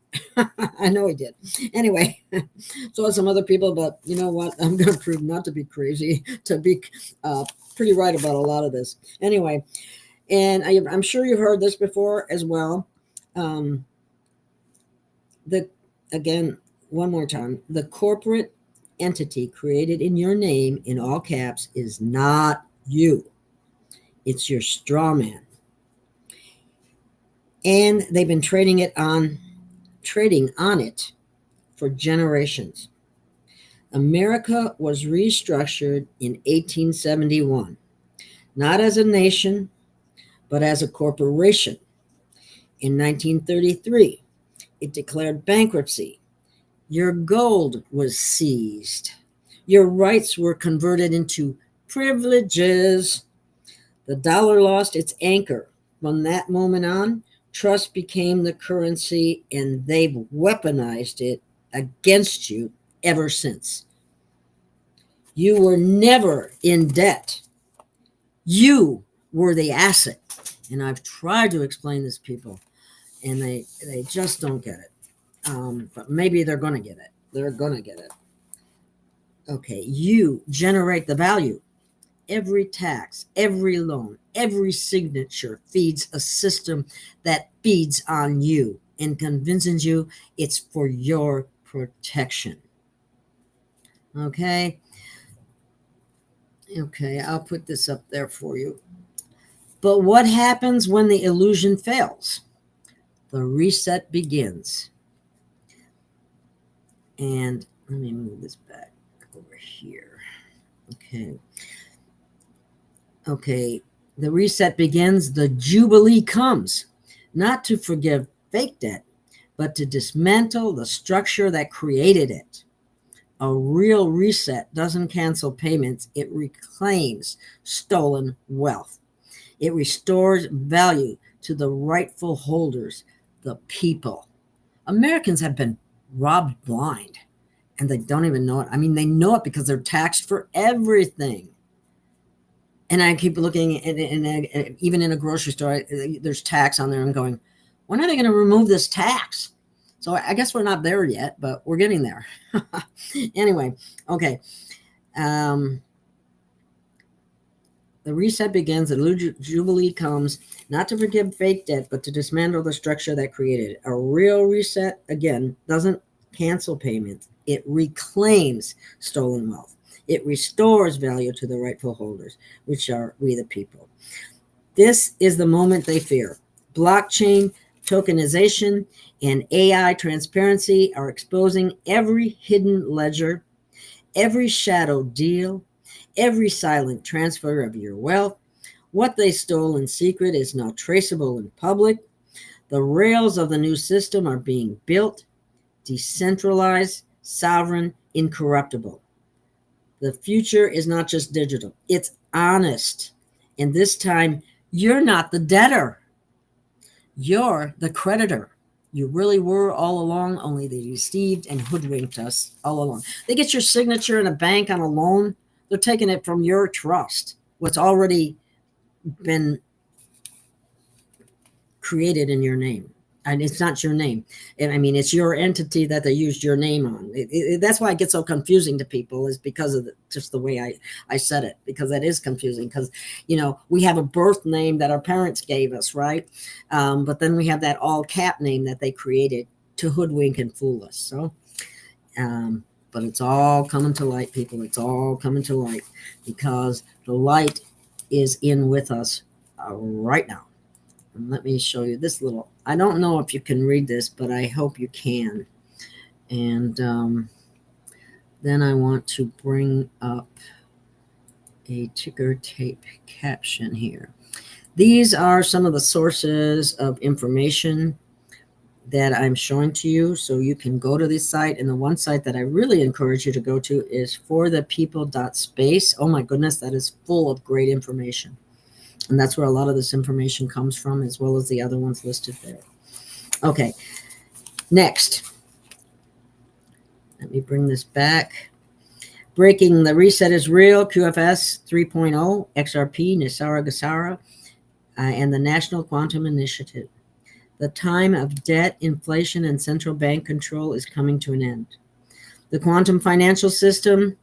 I know he did. Anyway, so some other people, but you know what? I'm going to prove not to be crazy, to be pretty right about a lot of this. Anyway, and I'm sure you've heard this before as well. Again, one more time, the corporate entity created in your name in all caps is not you. It's your straw man. And they've been trading on it for generations. America was restructured in 1871, not as a nation, but as a corporation. In 1933, it declared bankruptcy. Your gold was seized. Your rights were converted into privileges. The dollar lost its anchor. From that moment on, trust became the currency, and they've weaponized it against you ever since. You were never in debt. You were the asset. And I've tried to explain this to people, and they just don't get it. But maybe they're going to get it. They're going to get it. Okay, you generate the value. Every tax, every loan, every signature feeds a system that feeds on you and convinces you it's for your protection. Okay, I'll put this up there for you. But what happens when the illusion fails? The reset begins. And let me move this back over here. Okay, the reset begins. The jubilee comes, not to forgive fake debt, but to dismantle the structure that created it. A real reset doesn't cancel payments. It reclaims stolen wealth. It restores value to the rightful holders, the people. Americans have been robbed blind, and they don't even know it. I mean, they know it because they're taxed for everything. And I keep looking at even in a grocery store, there's tax on there. I'm going, when are they going to remove this tax? So I guess we're not there yet, but we're getting there. Anyway, okay. The reset begins. The jubilee comes, not to forgive fake debt, but to dismantle the structure that created it. A real reset, again, doesn't cancel payments. It reclaims stolen wealth. It restores value to the rightful holders, which are we the people. This is the moment they fear. Blockchain, tokenization, and AI transparency are exposing every hidden ledger, every shadow deal, every silent transfer of your wealth. What they stole in secret is now traceable in public. The rails of the new system are being built, decentralized, sovereign, incorruptible. The future is not just digital, it's honest. And this time, you're not the debtor. You're the creditor. You really were all along, only they deceived and hoodwinked us all along. They get your signature in a bank on a loan. They're taking it from your trust, what's already been created in your name. And it's not your name. And I mean, it's your entity that they used your name on. That's why it gets so confusing to people, is because of just the way I said it, because that is confusing. Because, we have a birth name that our parents gave us, right? But then we have that all cap name that they created to hoodwink and fool us. So, but it's all coming to light, people. It's all coming to light, because the light is in with us right now. And let me show you this little, I don't know if you can read this, but I hope you can. And then I want to bring up a ticker tape caption here. These are some of the sources of information that I'm showing to you, so you can go to this site. And the one site that I really encourage you to go to is forthepeople.space. Oh my goodness, that is full of great information. And that's where a lot of this information comes from, as well as the other ones listed there. Okay, next. Let me bring this back. Breaking the reset is real, QFS 3.0, XRP, Nisara Gasara, and the National Quantum Initiative. The time of debt, inflation, and central bank control is coming to an end. The quantum financial system,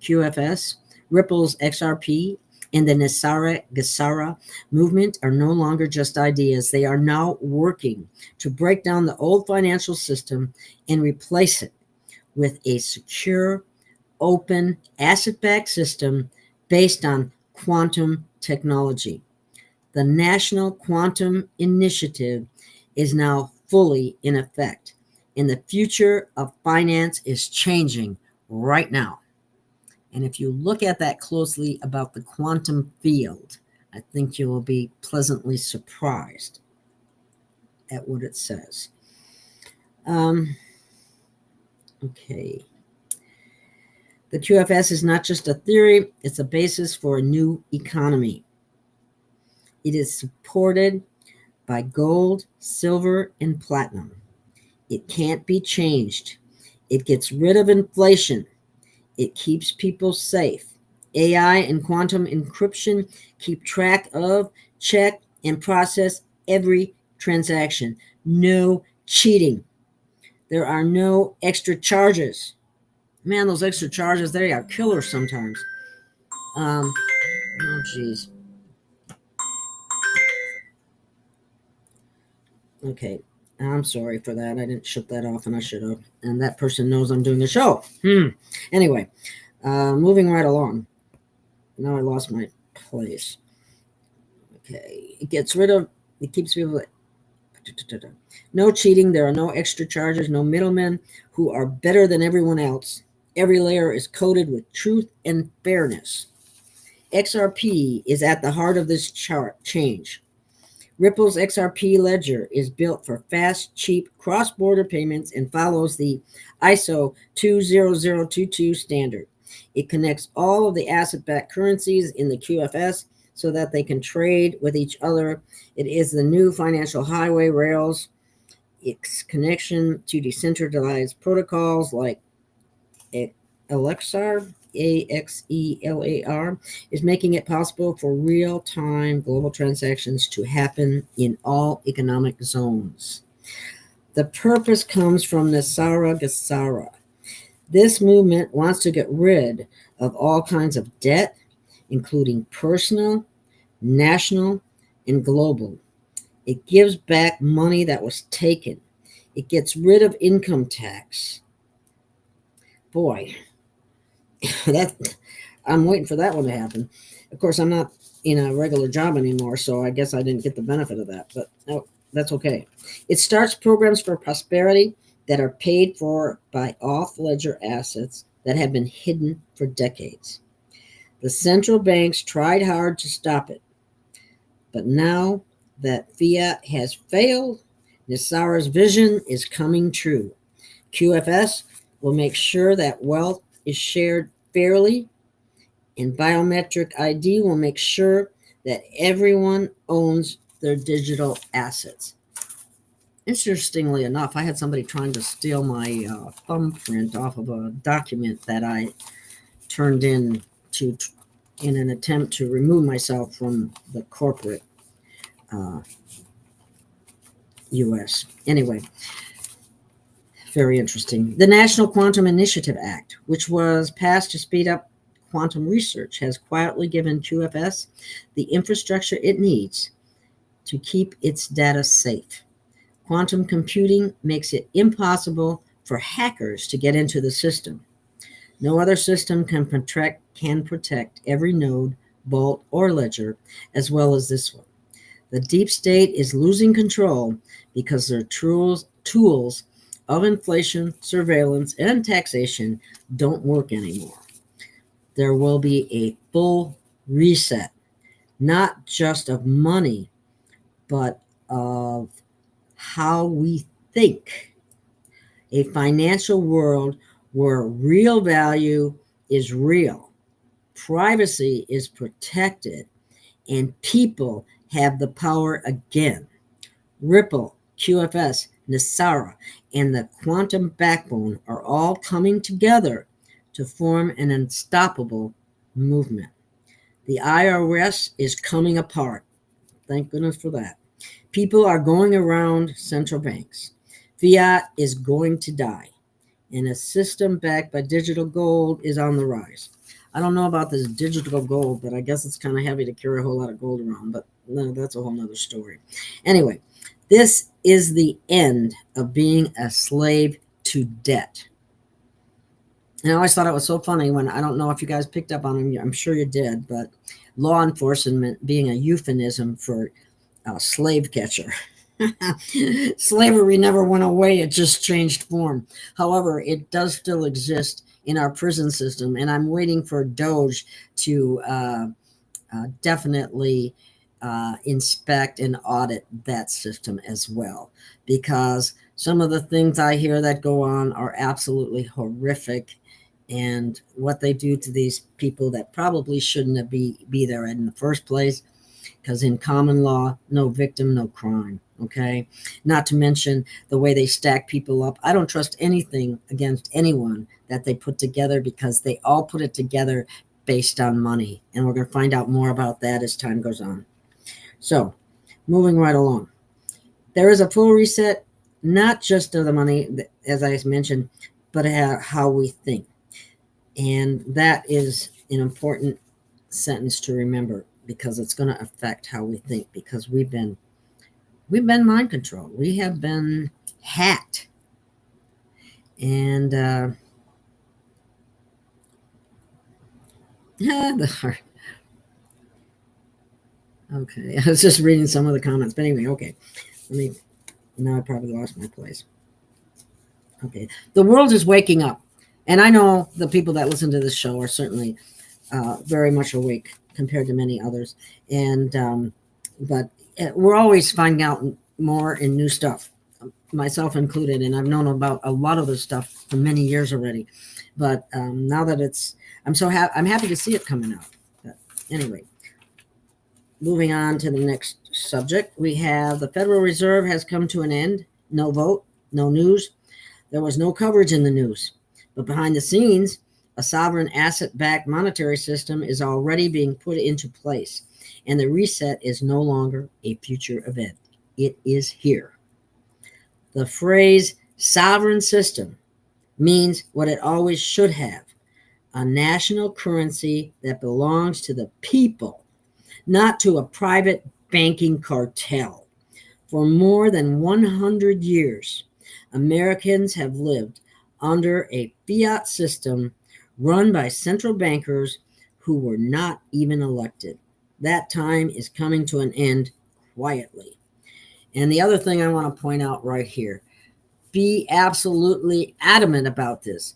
QFS, Ripple's XRP, and the Nisara Gesara movement are no longer just ideas. They are now working to break down the old financial system and replace it with a secure, open, asset-backed system based on quantum technology. The National Quantum Initiative is now fully in effect, and the future of finance is changing right now. And if you look at that closely about the quantum field, I think you will be pleasantly surprised at what it says. Okay. The QFS is not just a theory, it's a basis for a new economy. It is supported by gold, silver, and platinum. It can't be changed. It gets rid of inflation. It keeps people safe. AI and quantum encryption keep track of, check, and process every transaction. No cheating. There are no extra charges. Man, those extra charges, they are killers sometimes. Oh, geez. Okay. I'm sorry for that. I didn't shut that off, and I should have. And that person knows I'm doing the show. Anyway, moving right along. Now I lost my place. Okay. It keeps people. No cheating. There are no extra charges, no middlemen who are better than everyone else. Every layer is coated with truth and fairness. XRP is at the heart of this change. Ripple's XRP ledger is built for fast, cheap, cross-border payments and follows the ISO 20022 standard. It connects all of the asset-backed currencies in the QFS so that they can trade with each other. It is the new financial highway rails. Its connection to decentralized protocols like Alexar, AXELAR, is making it possible for real-time global transactions to happen in all economic zones. The purpose comes from Nisara Gesara. This movement wants to get rid of all kinds of debt, including personal, national, and global. It gives back money that was taken. It gets rid of income tax. Boy, I'm waiting for that one to happen. Of course, I'm not in a regular job anymore, so I guess I didn't get the benefit of that, but no, that's okay. It starts programs for prosperity that are paid for by off-ledger assets that have been hidden for decades. The central banks tried hard to stop it, but now that fiat has failed, Nisara's vision is coming true. QFS will make sure that wealth is shared fairly, and biometric ID will make sure that everyone owns their digital assets. Interestingly enough, I had somebody trying to steal my thumbprint off of a document that I turned in an attempt to remove myself from the corporate U.S. Anyway, very interesting. The National Quantum Initiative Act, which was passed to speed up quantum research, has quietly given QFS the infrastructure it needs to keep its data safe. Quantum computing makes it impossible for hackers to get into the system. No other system can protect every node, vault, or ledger as well as this one. The deep state is losing control because their tools of inflation, surveillance, and taxation don't work anymore. There will be a full reset, not just of money, but of how we think. A financial world where real value is real, privacy is protected, and people have the power again. Ripple, QFS, Nisara, and the quantum backbone are all coming together to form an unstoppable movement. The IRS is coming apart. Thank goodness for that. People are going around central banks. Fiat is going to die, and a system backed by digital gold is on the rise. I don't know about this digital gold, but I guess it's kind of heavy to carry a whole lot of gold around, but no, that's a whole nother story. Anyway, this is the end of being a slave to debt. And I always thought it was so funny when, I don't know if you guys picked up on it, I'm sure you did, but law enforcement being a euphemism for slave catcher. Slavery never went away, it just changed form. However, it does still exist in our prison system, and I'm waiting for DOGE to definitely inspect and audit that system as well, because some of the things I hear that go on are absolutely horrific, and what they do to these people that probably shouldn't have be there in the first place, because in common law, no victim, no crime. Okay, not to mention the way they stack people up. I don't trust anything against anyone that they put together, because they all put it together based on money, and we're going to find out more about that as time goes on. So, moving right along, there is a full reset, not just of the money, as I mentioned, but how we think. And that is an important sentence to remember, because it's going to affect how we think, because we've been mind controlled. We have been hacked. And okay, I was just reading some of the comments, but anyway, okay. Now I probably lost my place. Okay, the world is waking up. And I know the people that listen to this show are certainly very much awake compared to many others. And but we're always finding out more and new stuff, myself included. And I've known about a lot of this stuff for many years already. But now that I'm happy to see it coming out. But anyway, moving on to the next subject, we have the Federal Reserve has come to an end. No vote, no news. There was no coverage in the news. But behind the scenes, a sovereign asset-backed monetary system is already being put into place, and the reset is no longer a future event. It is here. The phrase sovereign system means what it always should have: a national currency that belongs to the people, not to a private banking cartel. For more than 100 years, Americans have lived under a fiat system run by central bankers who were not even elected. That time is coming to an end quietly. And the other thing I want to point out right here, be absolutely adamant about this.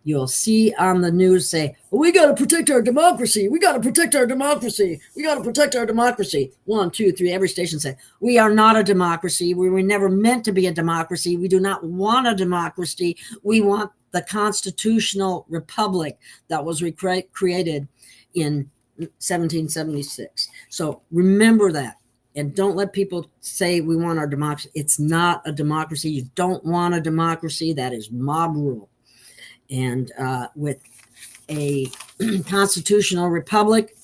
You'll see on the news say, we got to protect our democracy. We got to protect our democracy. We got to protect our democracy. 1, 2, 3, every station say, we are not a democracy. We were never meant to be a democracy. We do not want a democracy. We want the constitutional republic that was created in 1776. So remember that. And don't let people say we want our democracy. It's not a democracy. You don't want a democracy. That is mob rule. And with a constitutional republic,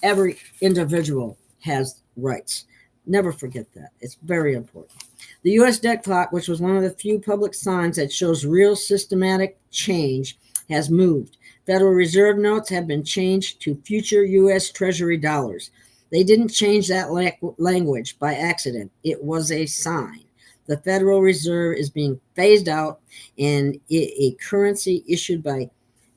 every individual has rights. Never forget that. It's very important. The U.S. debt clock, which was one of the few public signs that shows real systematic change, has moved. Federal Reserve notes have been changed to future U.S. Treasury dollars. They didn't change that language by accident. It was a sign. The Federal Reserve is being phased out, and a currency issued by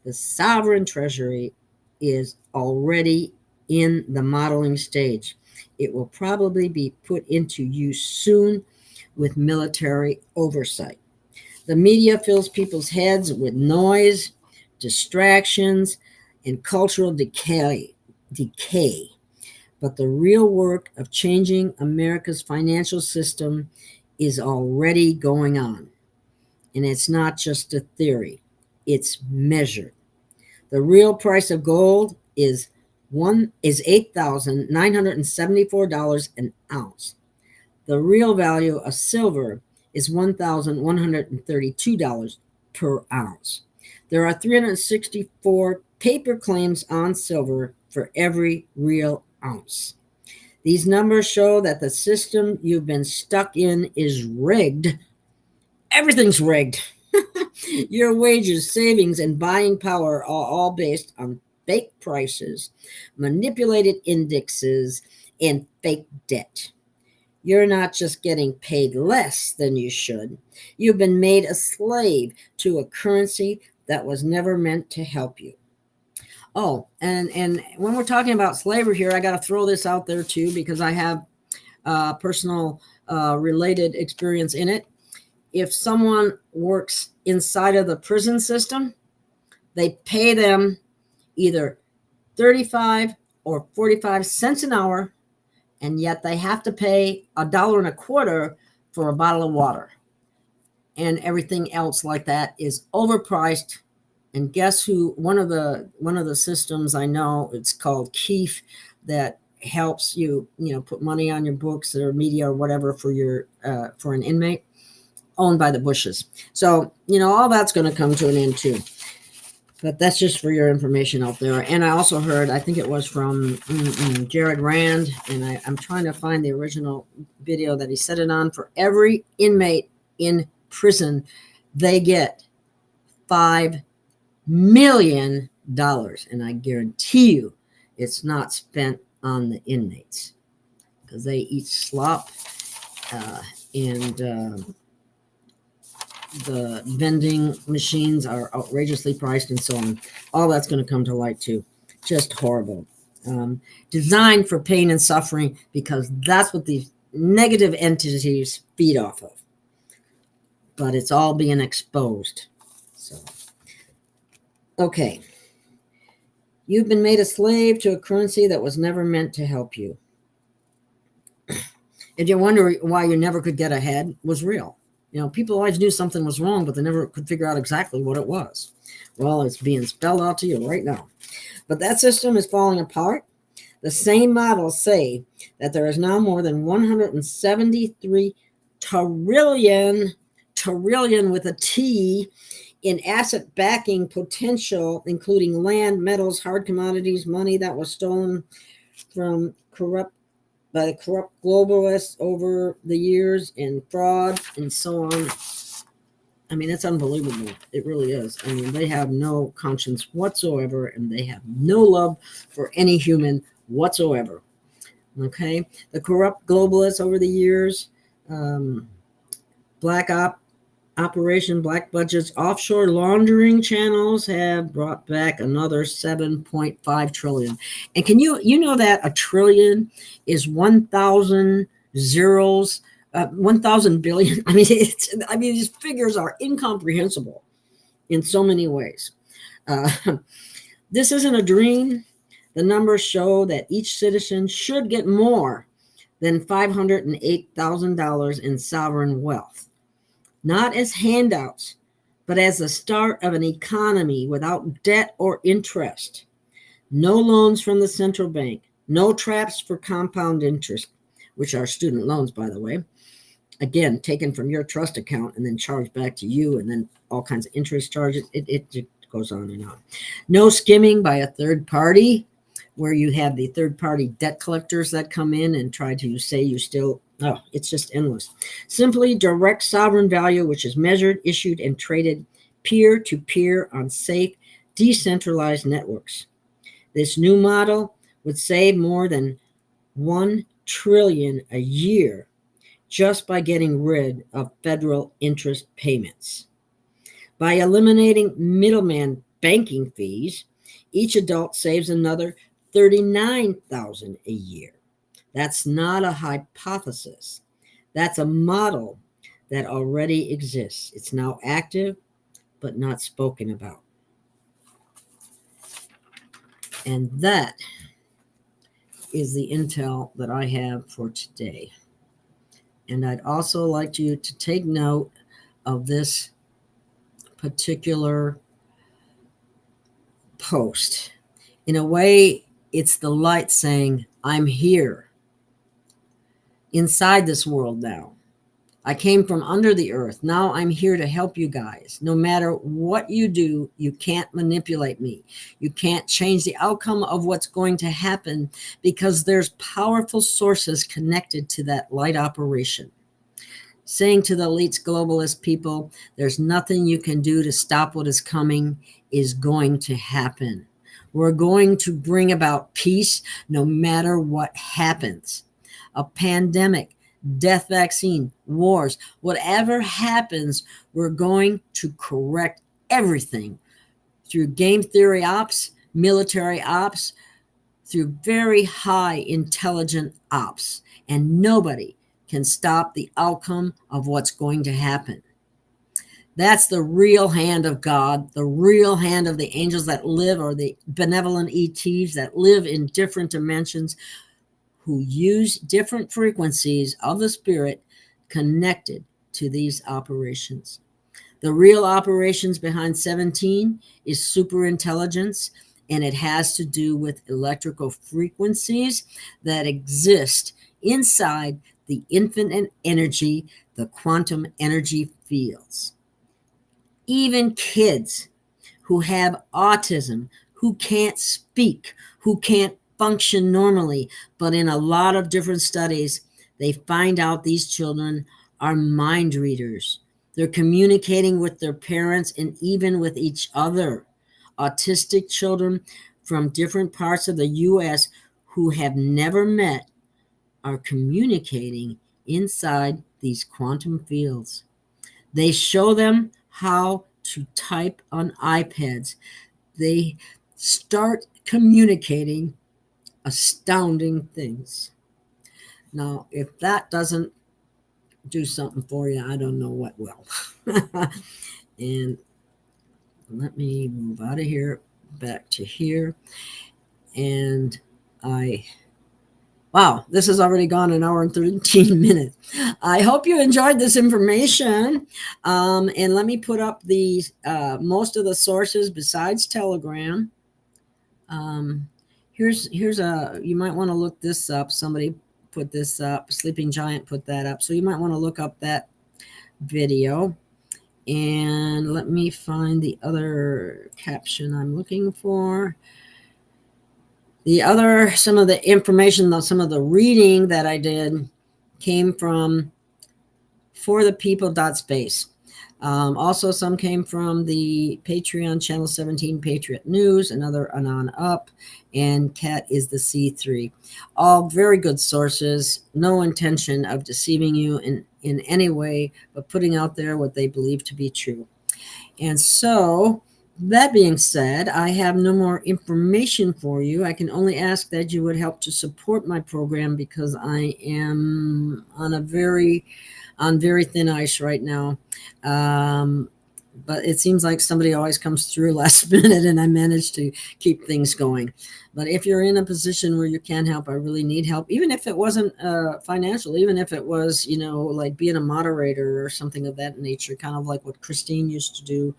the sovereign treasury is already in the modeling stage. It will probably be put into use soon with military oversight. The media fills people's heads with noise, distractions, and cultural decay. But the real work of changing America's financial system is already going on. And it's not just a theory, it's measured. The real price of gold is $8,974 an ounce. The real value of silver is $1,132 per ounce. There are 364 paper claims on silver for every real ounce. These numbers show that the system you've been stuck in is rigged. Everything's rigged. Your wages, savings, and buying power are all based on fake prices, manipulated indexes, and fake debt. You're not just getting paid less than you should. You've been made a slave to a currency that was never meant to help you. Oh, and when we're talking about slavery here, I got to throw this out there too, because I have personal related experience in it. If someone works inside of the prison system, they pay them either 35 or 45 cents an hour, and yet they have to pay $1.25 for a bottle of water. And everything else like that is overpriced. And guess who? One of the systems I know, it's called Keefe, that helps you, put money on your books or media or whatever for your for an inmate, owned by the Bushes. So, all that's going to come to an end too. But that's just for your information out there. And I also heard, I think it was from Jared Rand, and I'm trying to find the original video that he said it on. For every inmate in prison, they get $5 million. And I guarantee you it's not spent on the inmates, because they eat slop and the vending machines are outrageously priced and so on. All that's going to come to light too. Just horrible. Designed for pain and suffering, because that's what these negative entities feed off of. But it's all being exposed. So, okay. You've been made a slave to a currency that was never meant to help you. If you wonder why you never could get ahead, was real. People always knew something was wrong, but they never could figure out exactly what it was. Well, it's being spelled out to you right now. But that system is falling apart. The same models say that there is now more than 173 trillion with a T, in asset backing potential, including land, metals, hard commodities, money that was stolen from by the corrupt globalists over the years, and fraud and so on. I mean, it's unbelievable. It really is. I mean, they have no conscience whatsoever, and they have no love for any human whatsoever. Okay? The corrupt globalists over the years, black operation, black budgets, offshore laundering channels have brought back another 7.5 trillion. And can you know that a trillion is 1,000 zeros, 1,000 billion? I mean, these figures are incomprehensible in so many ways. This isn't a dream. The numbers show that each citizen should get more than $508,000 in sovereign wealth. Not as handouts, but as the start of an economy without debt or interest. No loans from the central bank. No traps for compound interest, which are student loans, by the way. Again, taken from your trust account and then charged back to you, and then all kinds of interest charges. It goes on and on. No skimming by a third party, where you have the third party debt collectors that come in and try to say you still... Oh, it's just endless. Simply direct sovereign value, which is measured, issued, and traded peer-to-peer on safe, decentralized networks. This new model would save more than $1 trillion a year just by getting rid of federal interest payments. By eliminating middleman banking fees, each adult saves another $39,000 a year. That's not a hypothesis. That's a model that already exists. It's now active, but not spoken about. And that is the intel that I have for today. And I'd also like you to take note of this particular post. In a way, it's the light saying, I'm here inside this world now. I came from under the earth. Now I'm here to help you guys. No matter what you do, you can't manipulate me. You can't change the outcome of what's going to happen because there's powerful sources connected to that light operation. Saying to the elites, globalist people, there's nothing you can do to stop what is coming is going to happen. We're going to bring about peace no matter what happens. A pandemic, death vaccine, wars, whatever happens, we're going to correct everything through game theory ops, military ops, through very high intelligent ops. And nobody can stop the outcome of what's going to happen. That's the real hand of God, the real hand of the angels that live, or the benevolent ETs that live in different dimensions, who use different frequencies of the spirit connected to these operations. The real operations behind 17 is superintelligence, and it has to do with electrical frequencies that exist inside the infinite energy, the quantum energy fields. Even kids who have autism, who can't speak, who can't function normally, but in a lot of different studies, they find out these children are mind readers. They're communicating with their parents and even with each other. Autistic children from different parts of the U.S. who have never met are communicating inside these quantum fields. They show them how to type on iPads. They start communicating astounding things. Now, if that doesn't do something for you, I don't know what will. And let me move out of here, back to here. And wow, this has already gone an hour and 13 minutes. I hope you enjoyed this information. And let me put up the most of the sources besides Telegram. Here's a, you might want to look this up. Somebody put this up. Sleeping Giant put that up. So you might want to look up that video. And let me find the other caption I'm looking for. Some of the information, some of the reading that I did came from forthepeople.space. Also, some came from the Patreon Channel 17 Patriot News, another Anon Up, and Cat is the C3. All very good sources, no intention of deceiving you in any way, but putting out there what they believe to be true. And so, that being said, I have no more information for you. I can only ask that you would help to support my program because I am on very thin ice right now. But it seems like somebody always comes through last minute and I manage to keep things going. But if you're in a position where you can help, I really need help, even if it wasn't financial, even if it was, like being a moderator or something of that nature, kind of like what Christine used to do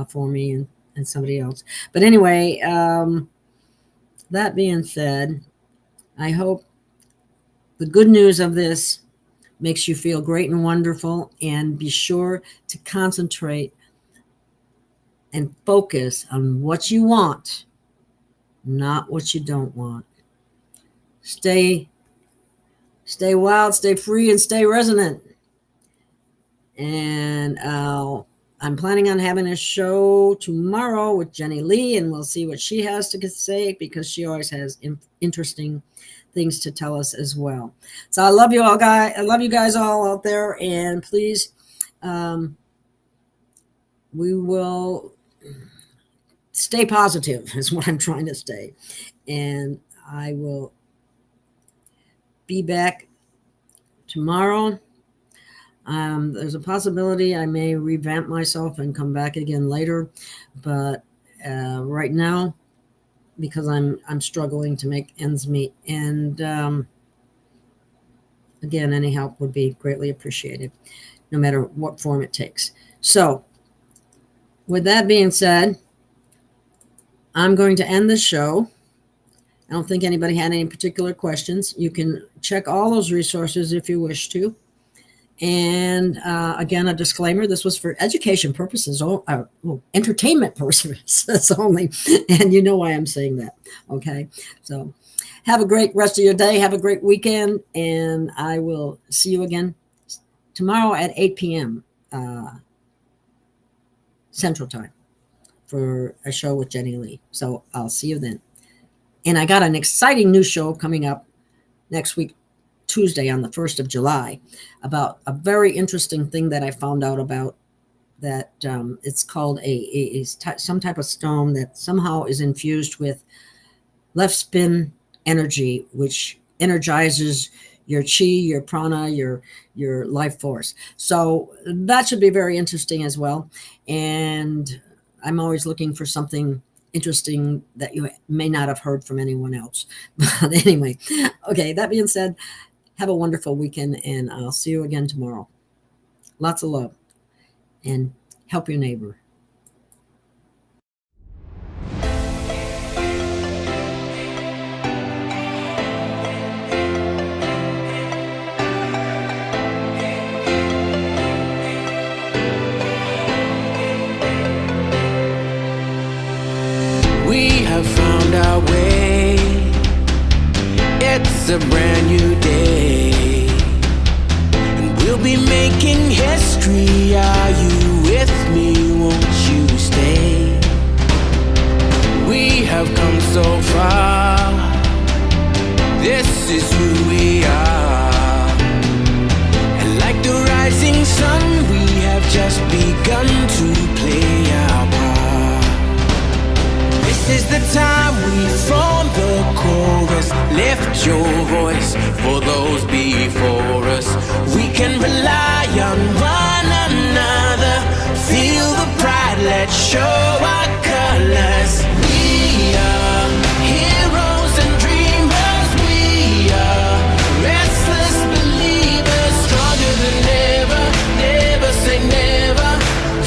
for me and somebody else. But anyway, that being said, I hope the good news of this makes you feel great and wonderful, and be sure to concentrate and focus on what you want, not what you don't want. Stay wild, stay free, and stay resonant. And I'm planning on having a show tomorrow with Jenny Lee, and we'll see what she has to say, because she always has interesting things to tell us as well. So I love you all, guys. I love you guys all out there, and please, we will stay positive is what I'm trying to say. And I will be back tomorrow. There's a possibility I may revamp myself and come back again later, but right now, because I'm struggling to make ends meet, and again, any help would be greatly appreciated, no matter what form it takes. So, with that being said, I'm going to end the show. I don't think anybody had any particular questions. You can check all those resources if you wish to. And again, a disclaimer, this was for education purposes, or entertainment purposes only. And you know why I'm saying that. Okay. So have a great rest of your day. Have a great weekend. And I will see you again tomorrow at 8 p.m. Central Time for a show with Jenny Lee. So I'll see you then. And I got an exciting new show coming up next week, Tuesday on the 1st of July, about a very interesting thing that I found out about, that it's called some type of stone that somehow is infused with left spin energy, which energizes your chi, your prana, your life force. So that should be very interesting as well. And I'm always looking for something interesting that you may not have heard from anyone else. But anyway, okay, that being said, have a wonderful weekend, and I'll see you again tomorrow. Lots of love, and help your neighbor. We have found our way. It's a brand new day, and we'll be making history. Are you with me? Won't you stay? We have come so far. This is who we are. And like the rising sun, we have just begun to play our part. This is the time we form the chorus. Lift your voice for those before us. We can rely on one another. Feel the pride, let's show our colors. We are heroes and dreamers. We are restless believers, stronger than ever. Never say never.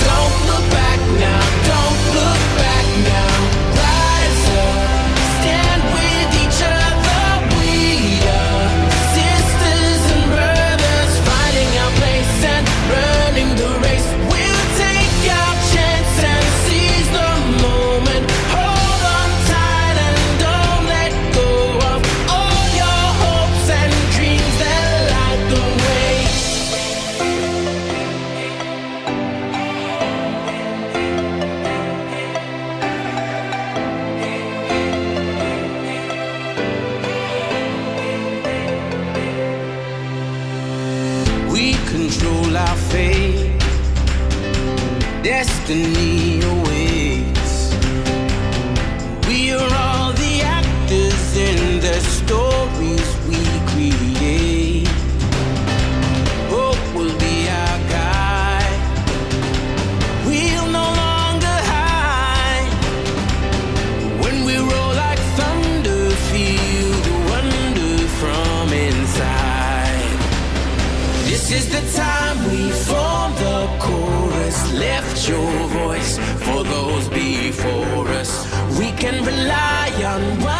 Don't look back now, don't look back now. Rise up, stand with each other. We are sisters and brothers, finding our place and running the race. We'll take our chance and seize the moment. Hold on tight and don't let go of all your hopes and dreams that light the way. We control our fate. Destiny awaits. We are all the actors in the stories we create. Hope will be our guide. We'll no longer hide. When we roll like thunder, feel the wonder from inside. This is the time we form the chorus. Lift your voice for those before us. We can rely on one